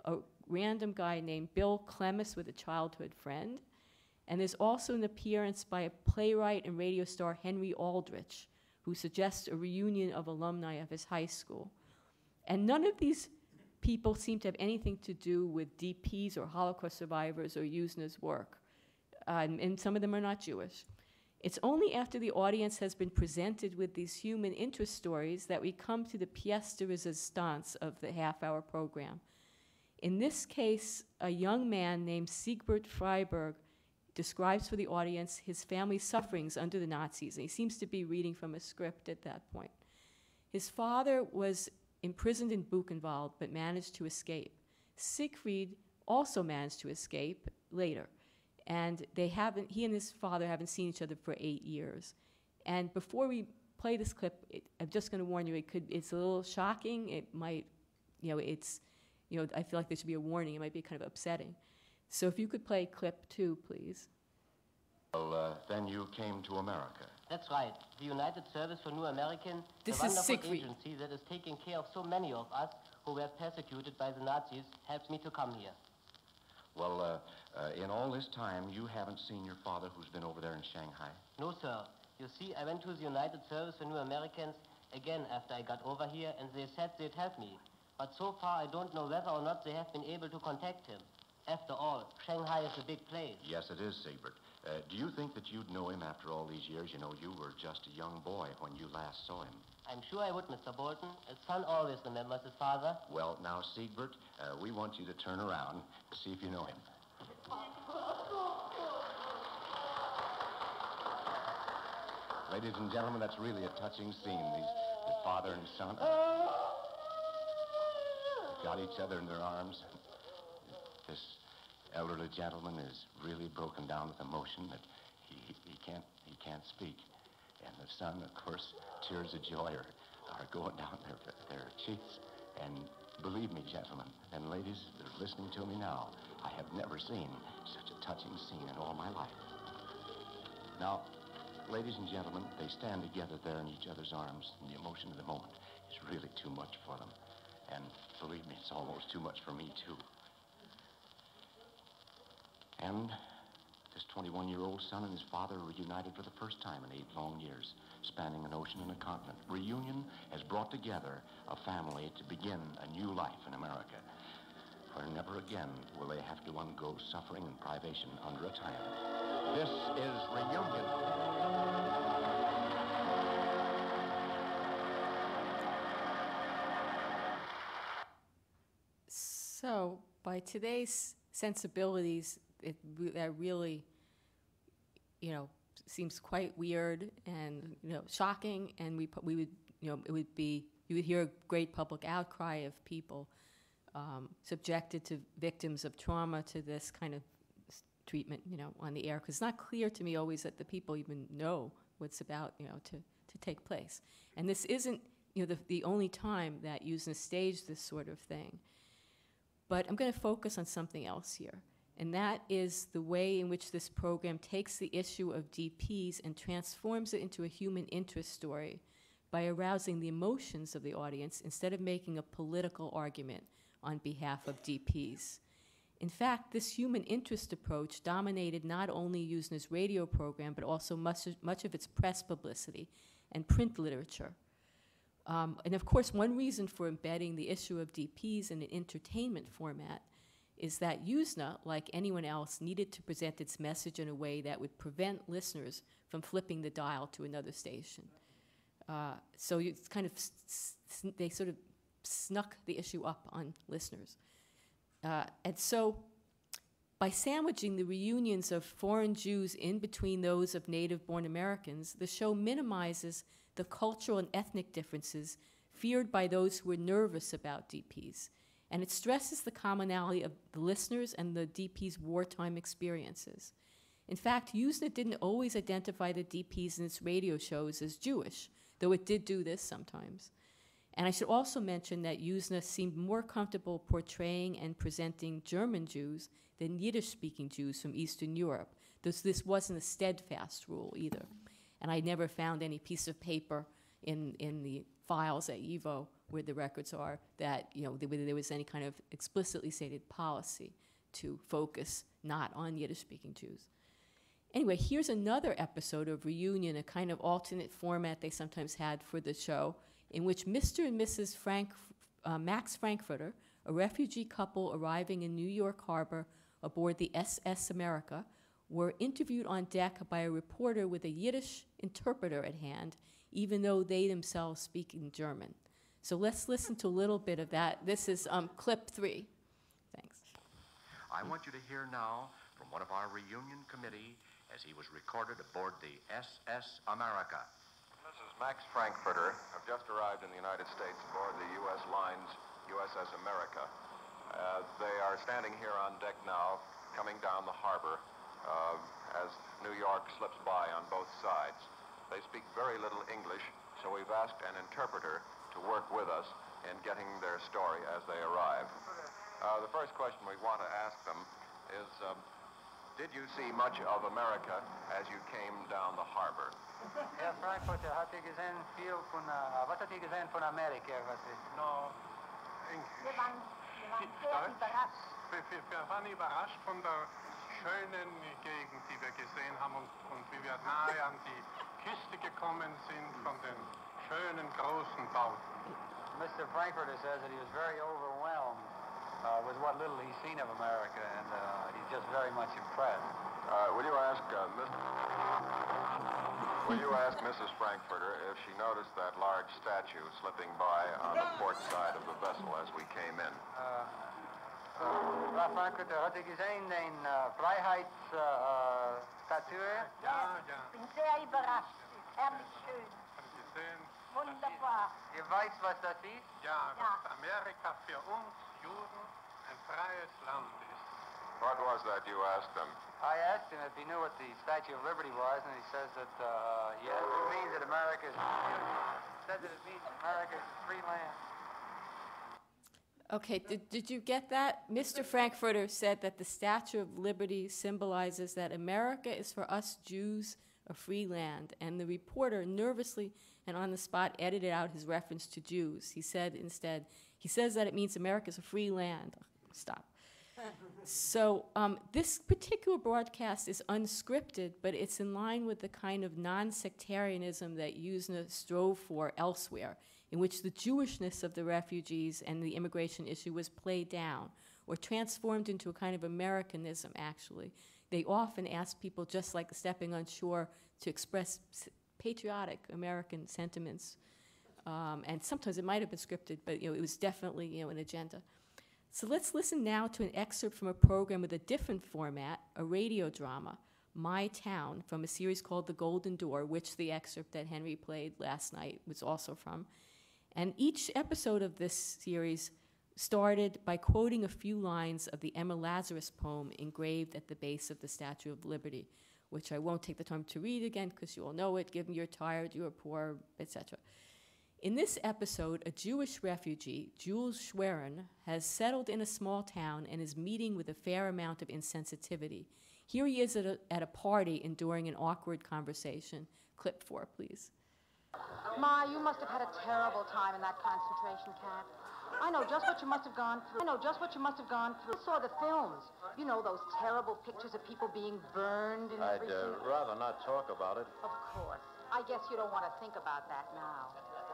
a random guy named Bill Clemis with a childhood friend, and there's also an appearance by a playwright and radio star, Henry Aldrich, who suggests a reunion of alumni of his high school. And none of these people seem to have anything to do with DPs or Holocaust survivors or USNA's work. And some of them are not Jewish. It's only after the audience has been presented with these human interest stories that we come to the pièce de résistance of the half-hour program. In this case, a young man named Siegbert Freiberg describes for the audience his family's sufferings under the Nazis, and he seems to be reading from a script at that point. His father was imprisoned in Buchenwald, but managed to escape. Siegfried also managed to escape later, and he and his father haven't seen each other for 8 years. And before we play this clip, I'm just going to warn you, it's a little shocking. It might, I feel like there should be a warning. It might be kind of upsetting. So if you could play clip 2, please. Well, then you came to America. That's right. The United Service for New American, the This is wonderful Siegfried. agency that is taking care of so many of us who were persecuted by the Nazis, helped me to come here. Well, in all this time, you haven't seen your father who's been over there in Shanghai? No, sir. You see, I went to the United Service for New Americans again after I got over here, and they said they'd help me. But so far, I don't know whether or not they have been able to contact him. After all, Shanghai is a big place. Yes, it is, Siegbert. Do you think that you'd know him after all these years? You know, you were just a young boy when you last saw him. I'm sure I would, Mr. Bolton. A son always remembers his father. Well, now, Siegbert, we want you to turn around to see if you know him. Ladies and gentlemen, that's really a touching scene. The father and son got each other in their arms. This elderly gentleman is really broken down with emotion that he can't speak. And the son, of course, tears of joy are going down their cheeks. And believe me, gentlemen and ladies that are listening to me now, I have never seen such a touching scene in all my life. Now, ladies and gentlemen, they stand together there in each other's arms, and the emotion of the moment is really too much for them. And believe me, it's almost too much for me, too. And this 21-year-old son and his father are reunited for the first time in 8 long years, spanning an ocean and a continent. Reunion has brought together a family to begin a new life in America, where never again will they have to undergo suffering and privation under a tyrant. This is Reunion. So, by today's sensibilities, that really, seems quite weird and shocking, and we would you would hear a great public outcry of people subjected to victims of trauma to this kind of treatment, on the air, because it's not clear to me always that the people even know what's about, to take place. And this isn't, the only time that USENA staged this sort of thing. But I'm going to focus on something else here, and that is the way in which this program takes the issue of DPs and transforms it into a human interest story by arousing the emotions of the audience instead of making a political argument on behalf of DPs. In fact, this human interest approach dominated not only USENA's radio program, but also much of its press publicity and print literature. And of course, one reason for embedding the issue of DPs in an entertainment format is that USENA, like anyone else, needed to present its message in a way that would prevent listeners from flipping the dial to another station. So it's kind of, they sort of snuck the issue up on listeners. And so by sandwiching the reunions of foreign Jews in between those of native-born Americans, the show minimizes the cultural and ethnic differences feared by those who were nervous about DPs. And it stresses the commonality of the listeners and the DPs' wartime experiences. In fact, USENA didn't always identify the DPs in its radio shows as Jewish, though it did do this sometimes. And I should also mention that USENA seemed more comfortable portraying and presenting German Jews than Yiddish-speaking Jews from Eastern Europe. This wasn't a steadfast rule either. And I never found any piece of paper in the files at YIVO where the records are that whether there was any kind of explicitly stated policy to focus not on Yiddish-speaking Jews. Anyway, here's another episode of Reunion, a kind of alternate format they sometimes had for the show, in which Mr. and Mrs. Max Frankfurter, a refugee couple arriving in New York Harbor aboard the SS America, were interviewed on deck by a reporter with a Yiddish interpreter at hand, even though they themselves speak in German. So let's listen to a little bit of that. This is clip 3. Thanks. I want you to hear now from one of our reunion committee as he was recorded aboard the SS America. This is Max Frankfurter. I've just arrived in the United States aboard the U.S. Lines USS America. They are standing here on deck now, coming down the harbor as New York slips by on both sides. They speak very little English, so we've asked an interpreter to work with us in getting their story as they arrive. The first question we want to ask them is, did you see much of America as you came down the harbor? Herr Frankfurter, hat ihr gesehen viel von, was hat ihr gesehen von Amerika? No, Englisch. Wir waren sehr überrascht. Wir waren überrascht von der schönen Gegend, die wir gesehen haben und wie wir nahe an die Küste gekommen sind von den schönen großen Bauten. Mr. Frankfurter says that he was very overwhelmed with what little he's seen of America, and he's just very much impressed. Will you ask Mrs. Frankfurter if she noticed that large statue slipping by on the port side of the vessel as we came in? Frau Frankfurter, hat ihr gesehen den Freiheitsstatue? Ja. Ich bin sehr überrascht. Herrlich schön. Wunderbar. Ihr weißt, was das ist? Ja, dass Amerika für uns Juden ein freies Land ist. What was that you asked them? I asked him if he knew what the Statue of Liberty was, and he says that, yes, it means that America is free land. Okay, did you get that? Mr. Frankfurter said that the Statue of Liberty symbolizes that America is for us Jews a free land, and the reporter nervously and on the spot edited out his reference to Jews. He said instead, he says that it means America is a free land. Stop. So this particular broadcast is unscripted, but it's in line with the kind of non-sectarianism that USNA strove for elsewhere, in which the Jewishness of the refugees and the immigration issue was played down or transformed into a kind of Americanism, actually. They often ask people, just like stepping on shore, to express patriotic American sentiments. And sometimes it might have been scripted, but it was definitely an agenda. So let's listen now to an excerpt from a program with a different format, a radio drama, My Town, from a series called The Golden Door, which the excerpt that Henry played last night was also from. And each episode of this series started by quoting a few lines of the Emma Lazarus poem engraved at the base of the Statue of Liberty, which I won't take the time to read again because you all know it, given you're tired, you're poor, etc. In this episode, a Jewish refugee, Jules Schwerin, has settled in a small town and is meeting with a fair amount of insensitivity. Here he is at a party enduring an awkward conversation. Clip 4, please. Ma, you must have had a terrible time in that concentration camp. I know just what you must have gone through. I saw the films. You know, those terrible pictures of people being burned and I'd everything. rather not talk about it. Of course. I guess you don't want to think about that now.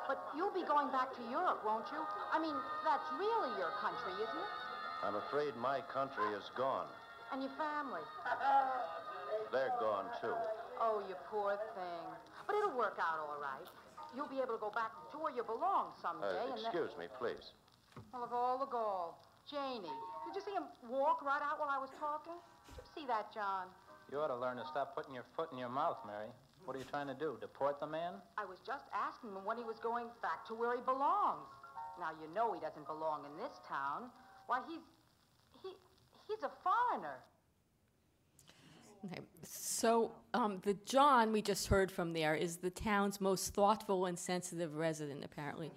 But you'll be going back to Europe, won't you? I mean, that's really your country, isn't it? I'm afraid my country is gone. And your family. They're gone, too. Oh, you poor thing. But it'll work out all right. You'll be able to go back to where you belong someday. Excuse me, please. Well, of all the gall. Janie, did you see him walk right out while I was talking? Did you see that, John? You ought to learn to stop putting your foot in your mouth, Mary. What are you trying to do, deport the man? I was just asking him when he was going back to where he belongs. Now, you know he doesn't belong in this town. Why, he's a foreigner. Okay. So the John we just heard from there is the town's most thoughtful and sensitive resident, apparently.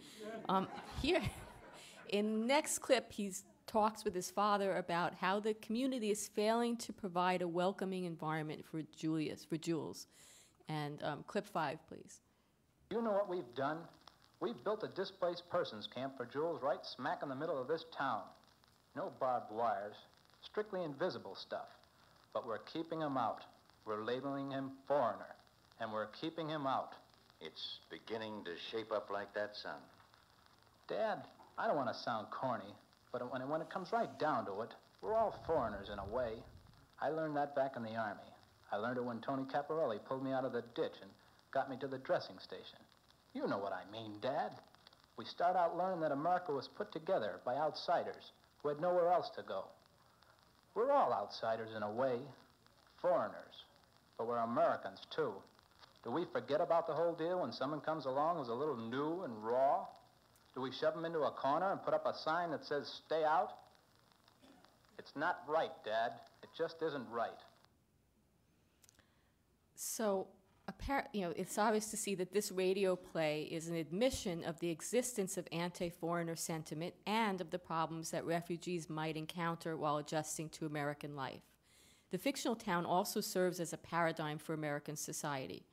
Here, in the next clip, he talks with his father about how the community is failing to provide a welcoming environment for Jules. And clip 5, please. You know what we've done? We've built a displaced persons camp for Jules right smack in the middle of this town. No barbed wires, strictly invisible stuff. But we're keeping him out. We're labeling him foreigner, and we're keeping him out. It's beginning to shape up like that, son. Dad, I don't want to sound corny, but when it comes right down to it, we're all foreigners in a way. I learned that back in the Army. I learned it when Tony Caparelli pulled me out of the ditch and got me to the dressing station. You know what I mean, Dad. We start out learning that America was put together by outsiders who had nowhere else to go. We're all outsiders in a way, foreigners, but we're Americans too. Do we forget about the whole deal when someone comes along who's a little new and raw? Do we shove them into a corner and put up a sign that says, stay out? It's not right, Dad. It just isn't right. So, it's obvious to see that this radio play is an admission of the existence of anti-foreigner sentiment and of the problems that refugees might encounter while adjusting to American life. The fictional town also serves as a paradigm for American society.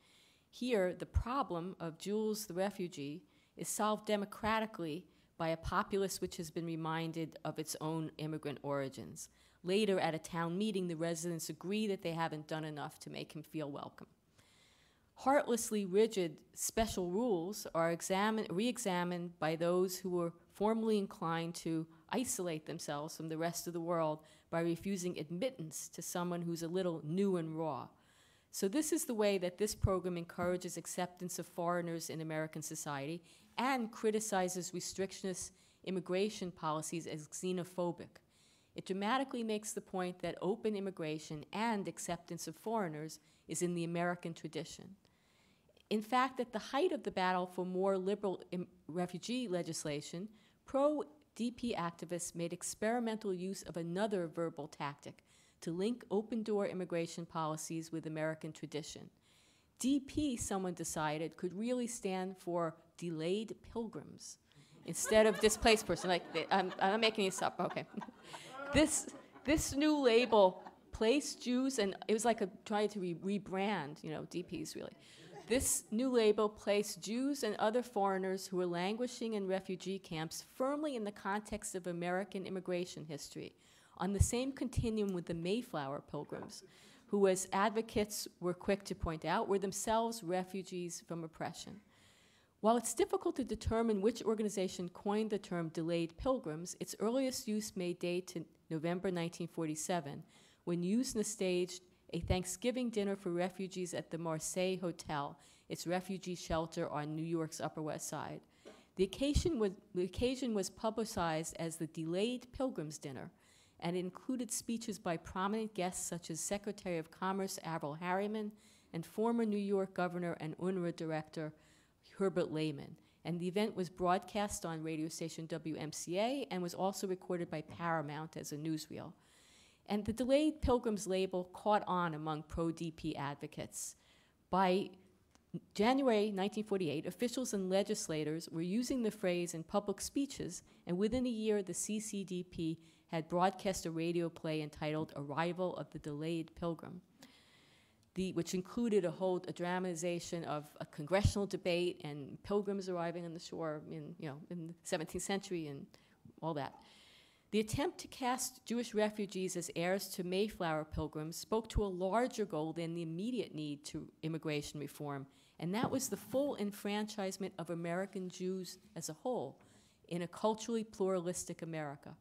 Here, the problem of Jules the refugee is solved democratically by a populace which has been reminded of its own immigrant origins. Later, at a town meeting, the residents agree that they haven't done enough to make him feel welcome. Heartlessly rigid special rules are re-examined by those who were formerly inclined to isolate themselves from the rest of the world by refusing admittance to someone who's a little new and raw. So this is the way that this program encourages acceptance of foreigners in American society and criticizes restrictionist immigration policies as xenophobic. It dramatically makes the point that open immigration and acceptance of foreigners is in the American tradition. In fact, at the height of the battle for more liberal refugee legislation, pro-DP activists made experimental use of another verbal tactic to link open-door immigration policies with American tradition. DP, someone decided, could really stand for delayed pilgrims instead of displaced person. I'm not making this up, okay. This new label placed Jews, and it was like trying to rebrand, DPs really. This new label placed Jews and other foreigners who were languishing in refugee camps firmly in the context of American immigration history, on the same continuum with the Mayflower pilgrims, who, as advocates were quick to point out, were themselves refugees from oppression. While it's difficult to determine which organization coined the term delayed pilgrims, its earliest use may date to November 1947, when USNA staged a Thanksgiving dinner for refugees at the Marseille Hotel, its refugee shelter on New York's Upper West Side. The occasion was publicized as the Delayed Pilgrims Dinner, and it included speeches by prominent guests such as Secretary of Commerce Avril Harriman and former New York Governor and UNRWA Director Herbert Lehman. And the event was broadcast on radio station WMCA and was also recorded by Paramount as a newsreel. And the Delayed Pilgrims label caught on among pro-DP advocates. By January 1948, officials and legislators were using the phrase in public speeches, and within a year, the CCDP had broadcast a radio play entitled Arrival of the Delayed Pilgrim, which included a dramatization of a congressional debate and pilgrims arriving on the shore in the 17th century and all that. The attempt to cast Jewish refugees as heirs to Mayflower pilgrims spoke to a larger goal than the immediate need to immigration reform, and that was the full enfranchisement of American Jews as a whole in a culturally pluralistic America.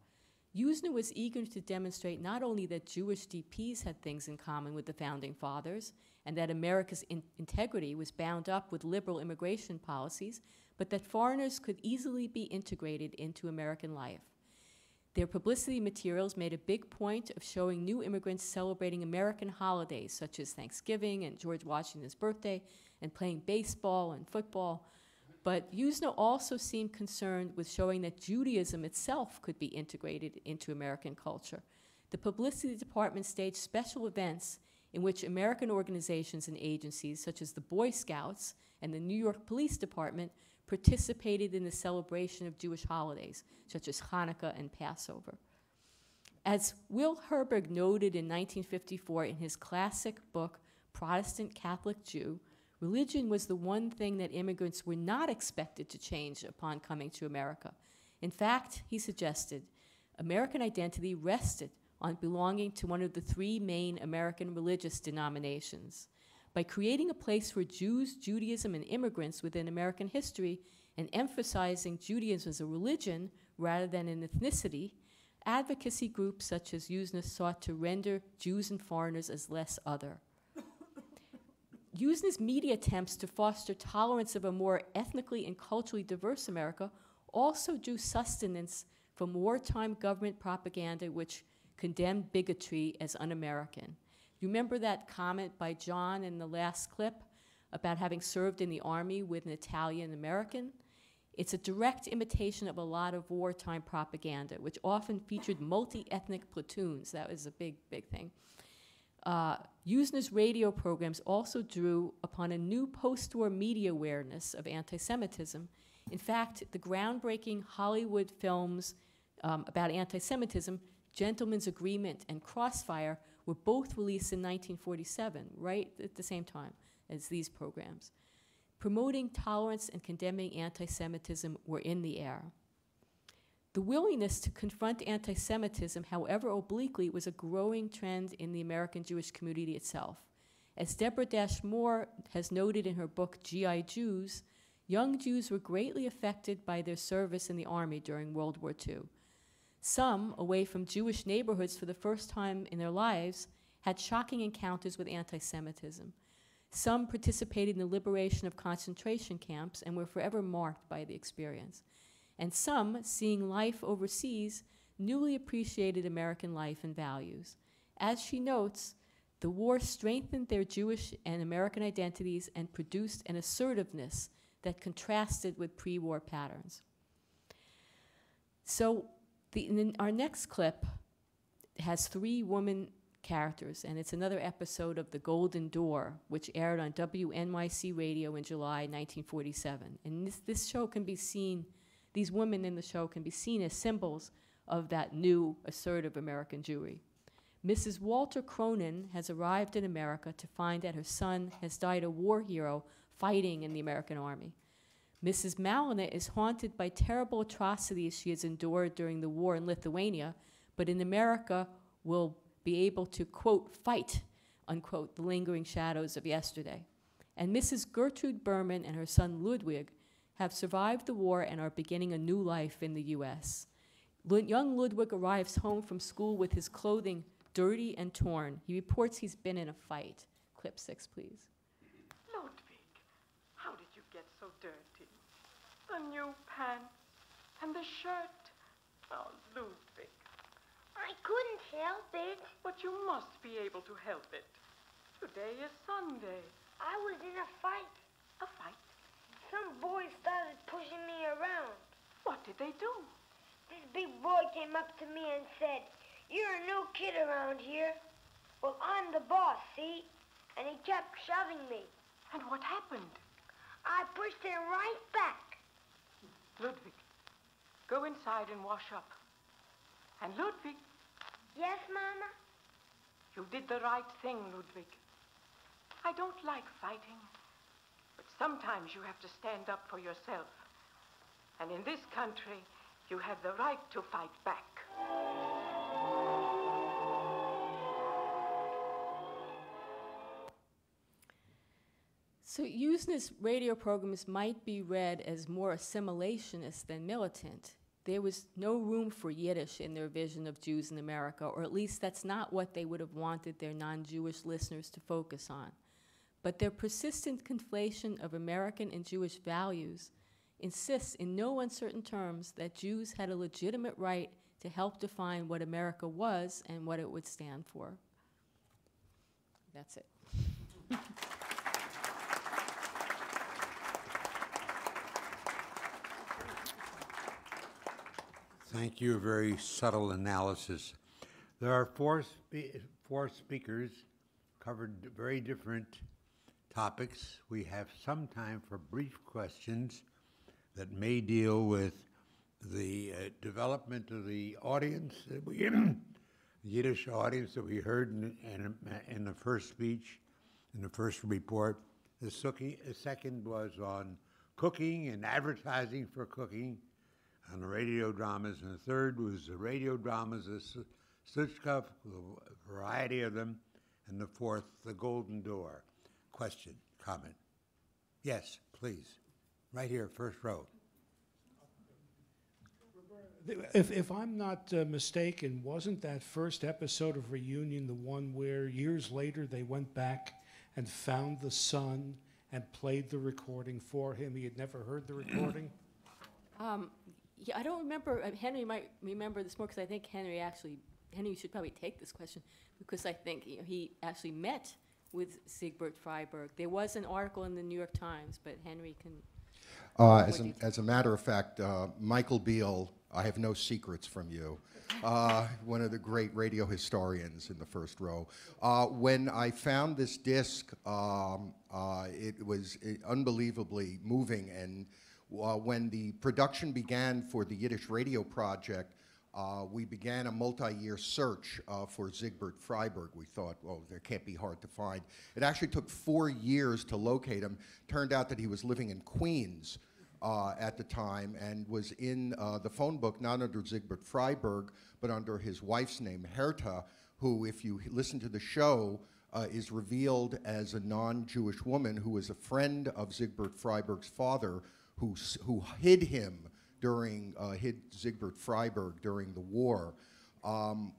USNA was eager to demonstrate not only that Jewish DPs had things in common with the Founding Fathers and that America's integrity was bound up with liberal immigration policies, but that foreigners could easily be integrated into American life. Their publicity materials made a big point of showing new immigrants celebrating American holidays such as Thanksgiving and George Washington's birthday and playing baseball and football. But USNA also seemed concerned with showing that Judaism itself could be integrated into American culture. The publicity department staged special events in which American organizations and agencies such as the Boy Scouts and the New York Police Department participated in the celebration of Jewish holidays, such as Hanukkah and Passover. As Will Herberg noted in 1954 in his classic book, Protestant Catholic Jew, religion was the one thing that immigrants were not expected to change upon coming to America. In fact, he suggested, American identity rested on belonging to one of the three main American religious denominations. By creating a place for Jews, Judaism, and immigrants within American history and emphasizing Judaism as a religion rather than an ethnicity, advocacy groups such as USNA sought to render Jews and foreigners as less other. USNA's media attempts to foster tolerance of a more ethnically and culturally diverse America also drew sustenance from wartime government propaganda which condemned bigotry as un-American. You remember that comment by John in the last clip about having served in the army with an Italian American? It's a direct imitation of a lot of wartime propaganda, which often featured multi-ethnic platoons. That was a big, big thing. Usner's radio programs also drew upon a new post-war media awareness of anti-Semitism. In fact, the groundbreaking Hollywood films about anti-Semitism, Gentleman's Agreement and Crossfire, were both released in 1947, right at the same time as these programs. Promoting tolerance and condemning anti-Semitism were in the air. The willingness to confront anti-Semitism, however obliquely, was a growing trend in the American Jewish community itself. As Deborah Dash Moore has noted in her book, G.I. Jews, young Jews were greatly affected by their service in the army during World War II. Some, away from Jewish neighborhoods for the first time in their lives, had shocking encounters with anti-Semitism. Some participated in the liberation of concentration camps and were forever marked by the experience. And some, seeing life overseas, newly appreciated American life and values. As she notes, the war strengthened their Jewish and American identities and produced an assertiveness that contrasted with pre-war patterns. So our next clip has 3 women characters, and it's another episode of The Golden Door, which aired on WNYC radio in July 1947. And this show can be seen, these women in the show can be seen as symbols of that new assertive American Jewry. Mrs. Walter Cronin has arrived in America to find that her son has died a war hero fighting in the American Army. Mrs. Malina is haunted by terrible atrocities she has endured during the war in Lithuania, but in America will be able to, quote, fight, unquote, the lingering shadows of yesterday. And Mrs. Gertrude Berman and her son Ludwig have survived the war and are beginning a new life in the U.S. Young Ludwig arrives home from school with his clothing dirty and torn. He reports he's been in a fight. Clip 6, please. Ludwig, how did you get so dirty? The new pants and the shirt. Oh, Ludwig. I couldn't help it. But you must be able to help it. Today is Sunday. I was in a fight. A fight? Some boys started pushing me around. What did they do? This big boy came up to me and said, "You're a new kid around here." Well, I'm the boss, see? And he kept shoving me. And what happened? I pushed him right back. Ludwig, go inside and wash up. And Ludwig. Yes, Mama? You did the right thing, Ludwig. I don't like fighting, but sometimes you have to stand up for yourself. And in this country, you have the right to fight back. So Usner's radio programs might be read as more assimilationist than militant. There was no room for Yiddish in their vision of Jews in America, or at least that's not what they would have wanted their non-Jewish listeners to focus on. But their persistent conflation of American and Jewish values insists in no uncertain terms that Jews had a legitimate right to help define what America was and what it would stand for. That's it. Thank you. A very subtle analysis. There are four speakers covered very different topics. We have some time for brief questions that may deal with the development of the audience, Yiddish audience that we heard in the first speech, in the first report. The second was on cooking and advertising for cooking, on the radio dramas, and the third was the radio dramas, the Suchkov, a variety of them, and the fourth, the Golden Door. Question, comment? Yes, please. Right here, first row. If I'm not mistaken, wasn't that first episode of Reunion the one where years later they went back and found the son and played the recording for him? He had never heard the recording? Yeah, I don't remember. Henry might remember this more because I think Henry actually Henry, you should probably take this question, because I think he actually met with Sigbert Freiberg. There was an article in the New York Times, but Henry can... As a matter of fact, Michael Beale, I have no secrets from you, one of the great radio historians in the first row. When I found this disc, it was unbelievably moving, and when the production began for the Yiddish Radio Project, we began a multi-year search for Sigbert Freiberg. We thought, well, that can't be hard to find. It actually took 4 years to locate him. Turned out that he was living in Queens at the time and was in the phone book, not under Sigbert Freiberg, but under his wife's name, Herta, who, if you listen to the show, is revealed as a non-Jewish woman who was a friend of Sigbert Freiberg's father, who hid him hid Sigbert Freiberg during the war.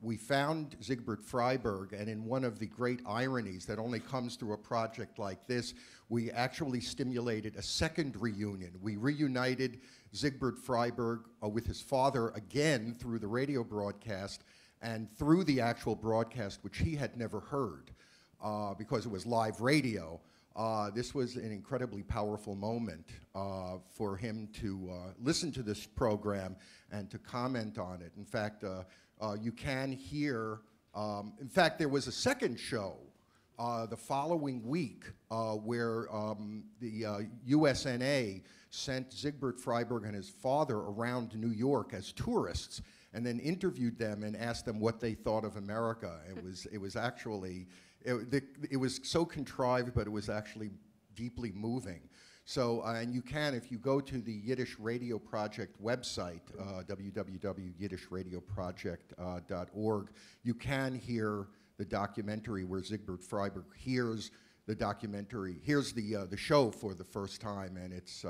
We found Sigbert Freiberg, and in one of the great ironies that only comes through a project like this, we actually stimulated a second reunion. We reunited Sigbert Freiberg with his father again through the radio broadcast and through the actual broadcast, which he had never heard because it was live radio. This was an incredibly powerful moment for him to listen to this program and to comment on it. In fact, you can hear, in fact, there was a second show the following week where the USNA sent Sigbert Freiberg and his father around New York as tourists and then interviewed them and asked them what they thought of America. It was actually, it was so contrived, but it was actually deeply moving. So, and you can, if you go to the Yiddish Radio Project website, www.yiddishradioproject.org, you can hear the documentary where Sigbert Freiberg hears the documentary, hears the show for the first time, and it's,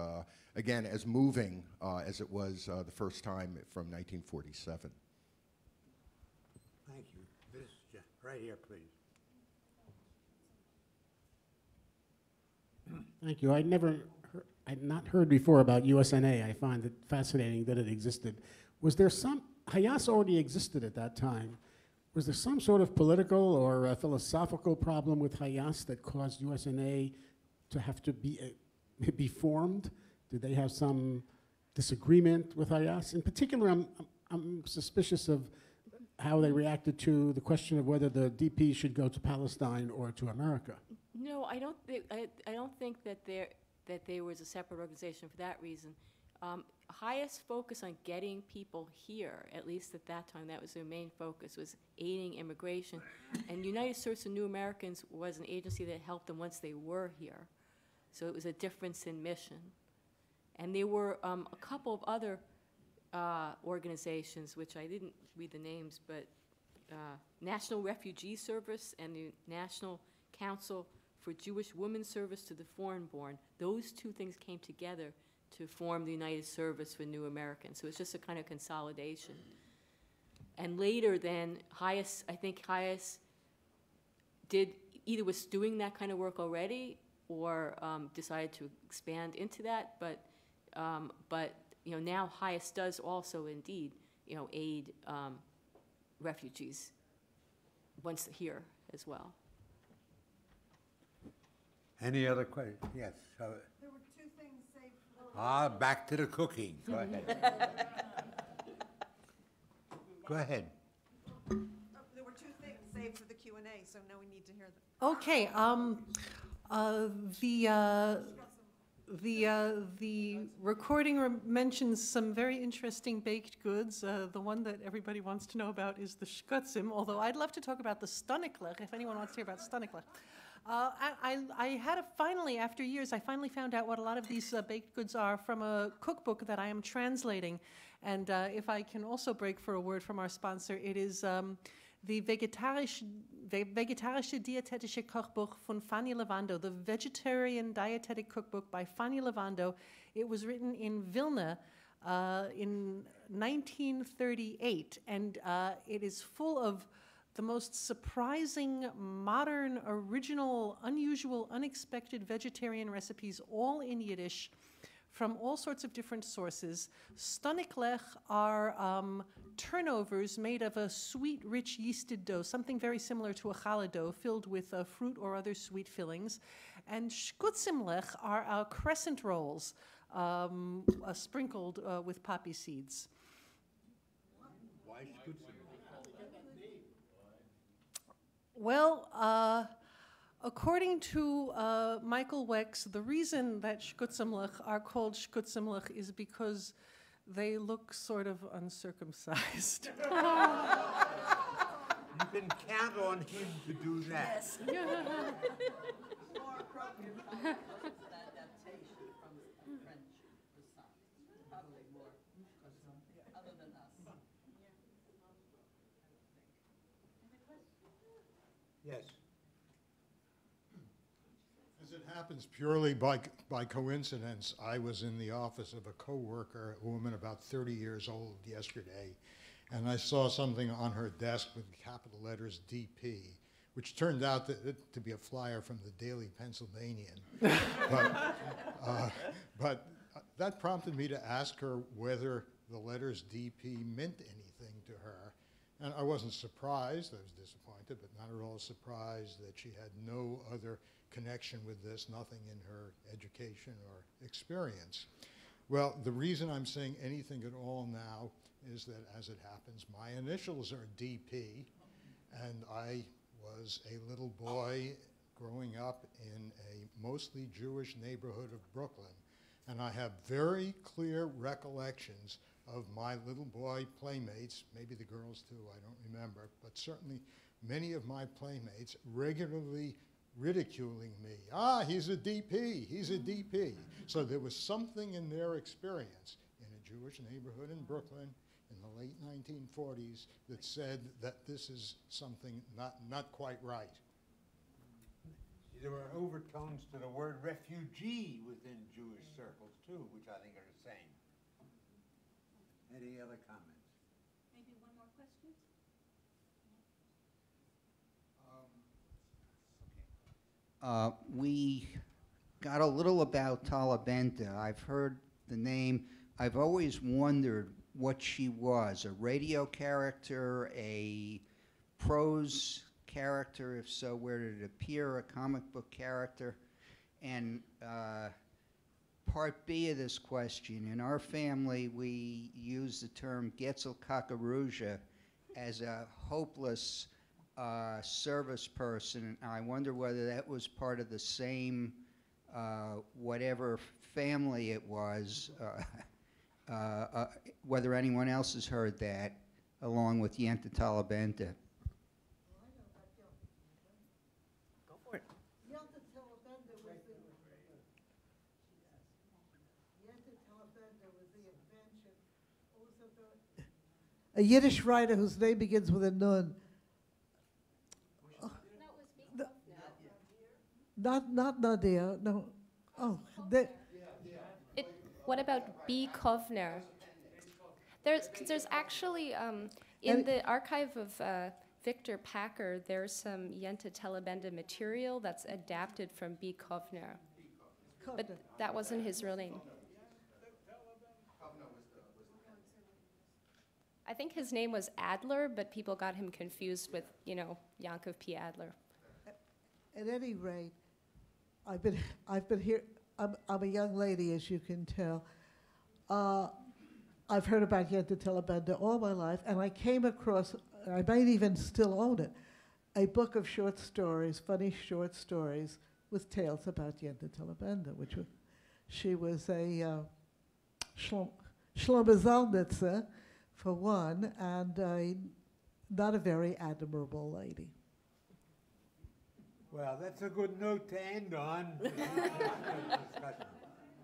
again, as moving as it was the first time from 1947. Thank you. This, right here, please. Thank you. I'd not heard before about USNA. I find it fascinating that it existed. Was there some, Hayas already existed at that time. Was there some sort of political or philosophical problem with Hayas that caused USNA to have to be formed? Did they have some disagreement with Hayas? In particular, I'm suspicious of how they reacted to the question of whether the DP should go to Palestine or to America. No, I don't think that there was a separate organization for that reason. Highest focus on getting people here, at least at that time, that was their main focus, was aiding immigration. And United Service of New Americans was an agency that helped them once they were here. So it was a difference in mission. And there were a couple of other organizations, which I didn't read the names, but National Refugee Service and the National Council for Jewish Women's Service to the Foreign-Born. Those two things came together to form the United Service for New Americans. So it's just a kind of consolidation. And later then, Hayas, I think Hayas either was doing that kind of work already or decided to expand into that, but now Hayas does also indeed, aid refugees once they're here as well. Any other questions? Yes. There were two things saved for the... Back to the cooking. Go ahead. Go ahead. There were two things saved for the Q&A, so now we need to hear them. Okay. The recording mentions some very interesting baked goods. The one that everybody wants to know about is the shkutzim, although I'd love to talk about the stoniklech, if anyone wants to hear about stoniklech. I had finally, after years, I finally found out what a lot of these baked goods are from a cookbook that I am translating. And if I can also break for a word from our sponsor, it is the Vegetarische Dietetische Kochbuch von Fanny Levando, the Vegetarian Dietetic Cookbook by Fanny Levando. It was written in Vilna in 1938, and it is full of the most surprising, modern, original, unusual, unexpected vegetarian recipes, all in Yiddish, from all sorts of different sources. Stoniklech are turnovers made of a sweet, rich yeasted dough, something very similar to a challah dough, filled with fruit or other sweet fillings. And shkutzimlech are crescent rolls, sprinkled with poppy seeds. Why Well, according to Michael Wex, the reason that shkutzimlech are called shkutzimlech is because they look sort of uncircumcised. You can count on him to do that. Yes. More appropriate adaptation from French croissant. Probably more other than us. Yes. As it happens purely by coincidence, I was in the office of a coworker, a woman about 30 years old yesterday, and I saw something on her desk with capital letters DP, which turned out to be a flyer from the Daily Pennsylvanian. But that prompted me to ask her whether the letters DP meant anything to her. And I wasn't surprised. I was disappointed, but not at all surprised that she had no other connection with this, nothing in her education or experience. Well, the reason I'm saying anything at all now is that, as it happens, my initials are DP, and I was a little boy growing up in a mostly Jewish neighborhood of Brooklyn, and I have very clear recollections of my little boy playmates, maybe the girls too, I don't remember, but certainly many of my playmates regularly ridiculing me. Ah, he's a DP, he's a DP. So there was something in their experience in a Jewish neighborhood in Brooklyn in the late 1940s that said that this is something not quite right. There were overtones to the word refugee within Jewish circles too, which I think are the same. Any other comments? Maybe one more question? We got a little about Talabenta. I've heard the name. I've always wondered what she was, a radio character, a prose character, if so, where did it appear, a comic book character? And part B of this question, in our family, we use the term Quetzalcoatl as a hopeless service person. I wonder whether that was part of the same, whatever family it was, whether anyone else has heard that, along with Yenta Talabenta. Go for it. Yenta Talabenta was the invention. A Yiddish writer whose name begins with a nun. Not Nadia, no. Oh, What about B. Kovner? There's actually, in the archive of Victor Packer, there's some Yenta Telebenda material that's adapted from B. Kovner. But that wasn't his real name. I think his name was Adler, but people got him confused with, Yankov P. Adler. At any rate, I've been here. I'm a young lady, as you can tell. I've heard about Yenta Telebenda all my life, and I came across, I might even still own it, a book of short stories, funny short stories, with tales about Yenta Telebenda, which was, she was a Schlomazalnitzer, for one, and not a very admirable lady. Well, that's a good note to end on.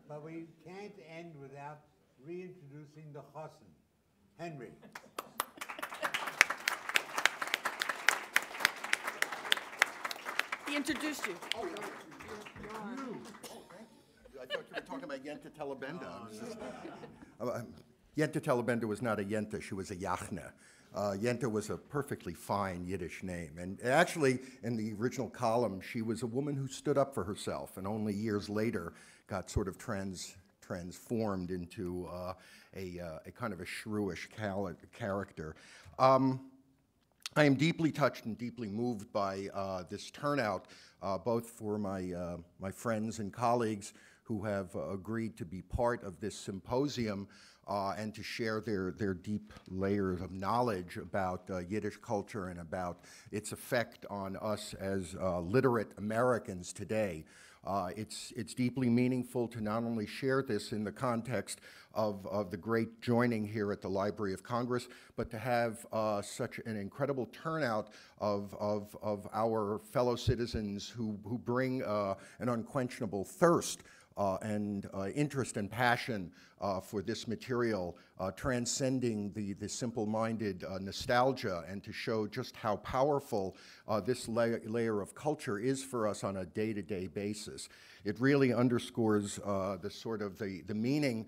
But we can't end without reintroducing the Chosson. Henry. He introduced you. Oh, you. I thought you were talking about Yenta Telebenda. Yenta Telebenda was not a Yenta, she was a Yachna. Yenta was a perfectly fine Yiddish name. And actually, in the original column, she was a woman who stood up for herself and only years later got sort of transformed into a kind of a shrewish character. I am deeply touched and deeply moved by this turnout, both for my friends and colleagues who have agreed to be part of this symposium and to share their deep layers of knowledge about Yiddish culture and about its effect on us as literate Americans today. It's deeply meaningful to not only share this in the context of the great joining here at the Library of Congress, but to have such an incredible turnout of our fellow citizens who bring an unquenchable thirst and interest and passion for this material, transcending the simple-minded nostalgia, and to show just how powerful this layer of culture is for us on a day-to-day basis. It really underscores the meaning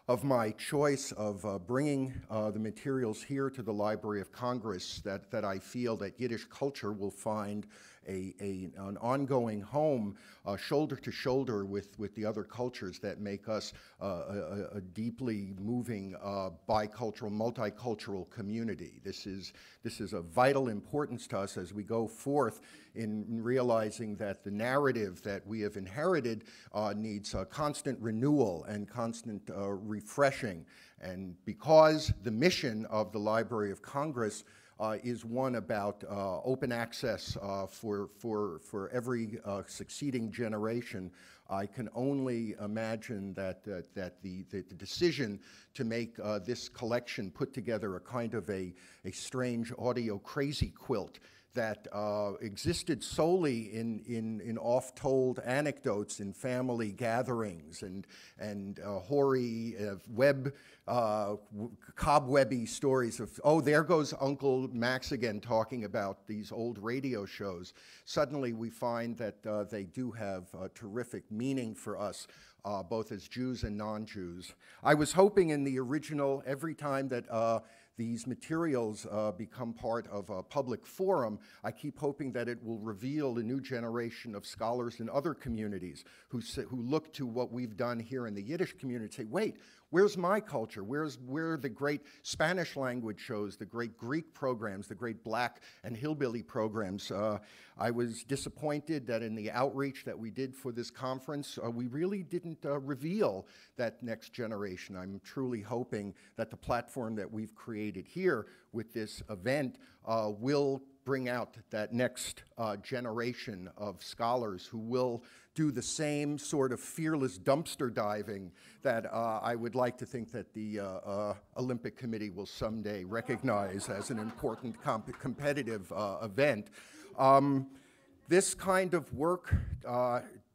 of my choice of bringing the materials here to the Library of Congress, that I feel that Yiddish culture will find an ongoing home, shoulder to shoulder with the other cultures that make us a deeply moving bicultural, multicultural community. This is of vital importance to us as we go forth in realizing that the narrative that we have inherited needs constant renewal and constant refreshing. And because the mission of the Library of Congress is one about open access for every succeeding generation, I can only imagine that the decision to make this collection put together a kind of a strange audio crazy quilt that existed solely in oft-told anecdotes in family gatherings and hoary cobwebby stories of, oh, there goes Uncle Max again talking about these old radio shows. Suddenly we find that they do have terrific meaning for us, both as Jews and non-Jews. I was hoping in the original, every time that these materials become part of a public forum, I keep hoping that it will reveal a new generation of scholars in other communities who look to what we've done here in the Yiddish community and say, wait, where's my culture? Where are the great Spanish language shows, the great Greek programs, the great black and hillbilly programs? I was disappointed that in the outreach that we did for this conference, we really didn't reveal that next generation. I'm truly hoping that the platform that we've created here with this event will bring out that next generation of scholars who will do the same sort of fearless dumpster diving that I would like to think that the Olympic Committee will someday recognize as an important competitive event. This kind of work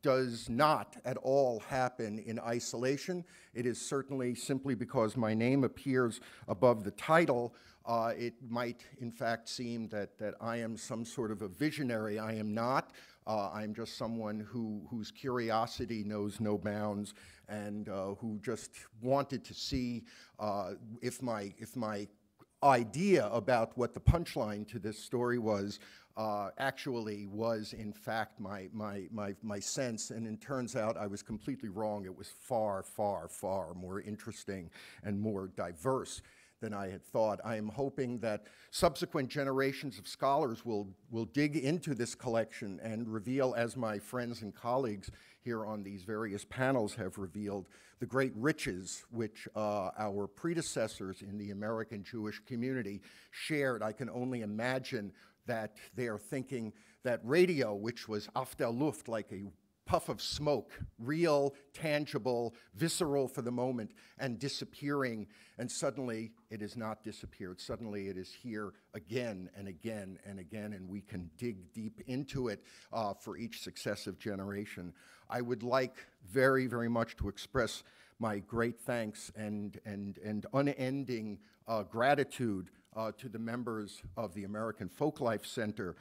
does not at all happen in isolation. It is certainly simply because my name appears above the title. It might, in fact, seem that I am some sort of a visionary. I am not. I'm just someone whose curiosity knows no bounds and who just wanted to see if my idea about what the punchline to this story was actually was, in fact, my sense, and it turns out I was completely wrong. It was far, far, far more interesting and more diverse than I had thought. I am hoping that subsequent generations of scholars will dig into this collection and reveal, as my friends and colleagues here on these various panels have revealed, the great riches which our predecessors in the American Jewish community shared. I can only imagine that they are thinking that radio, which was auf der Luft, like a puff of smoke, real, tangible, visceral for the moment, and disappearing, and suddenly it has not disappeared. Suddenly it is here again and again and again, and we can dig deep into it for each successive generation. I would like very, very much to express my great thanks and unending gratitude to the members of the American Folklife Center.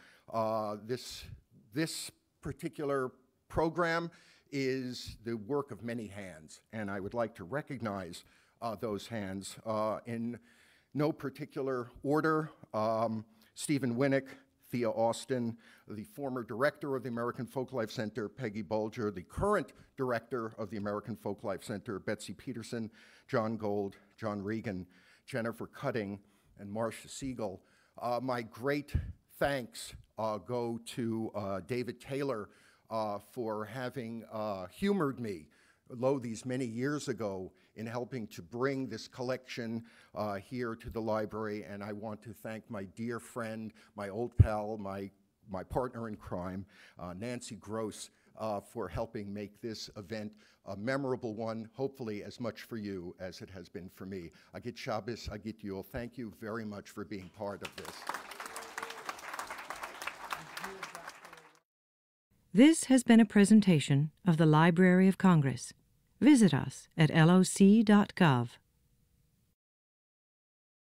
This particular program is the work of many hands, and I would like to recognize those hands in no particular order. Stephen Winnick, Thea Austin, the former director of the American Folklife Center, Peggy Bulger, the current director of the American Folklife Center, Betsy Peterson, John Gold, John Regan, Jennifer Cutting, and Marcia Siegel. My great thanks go to David Taylor for having humored me, these many years ago, in helping to bring this collection here to the library. And I want to thank my dear friend, my old pal, my partner in crime, Nancy Gross, for helping make this event a memorable one, hopefully as much for you as it has been for me. Agit Shabbos, Agit Yul. Thank you very much for being part of this. This has been a presentation of the Library of Congress. Visit us at loc.gov.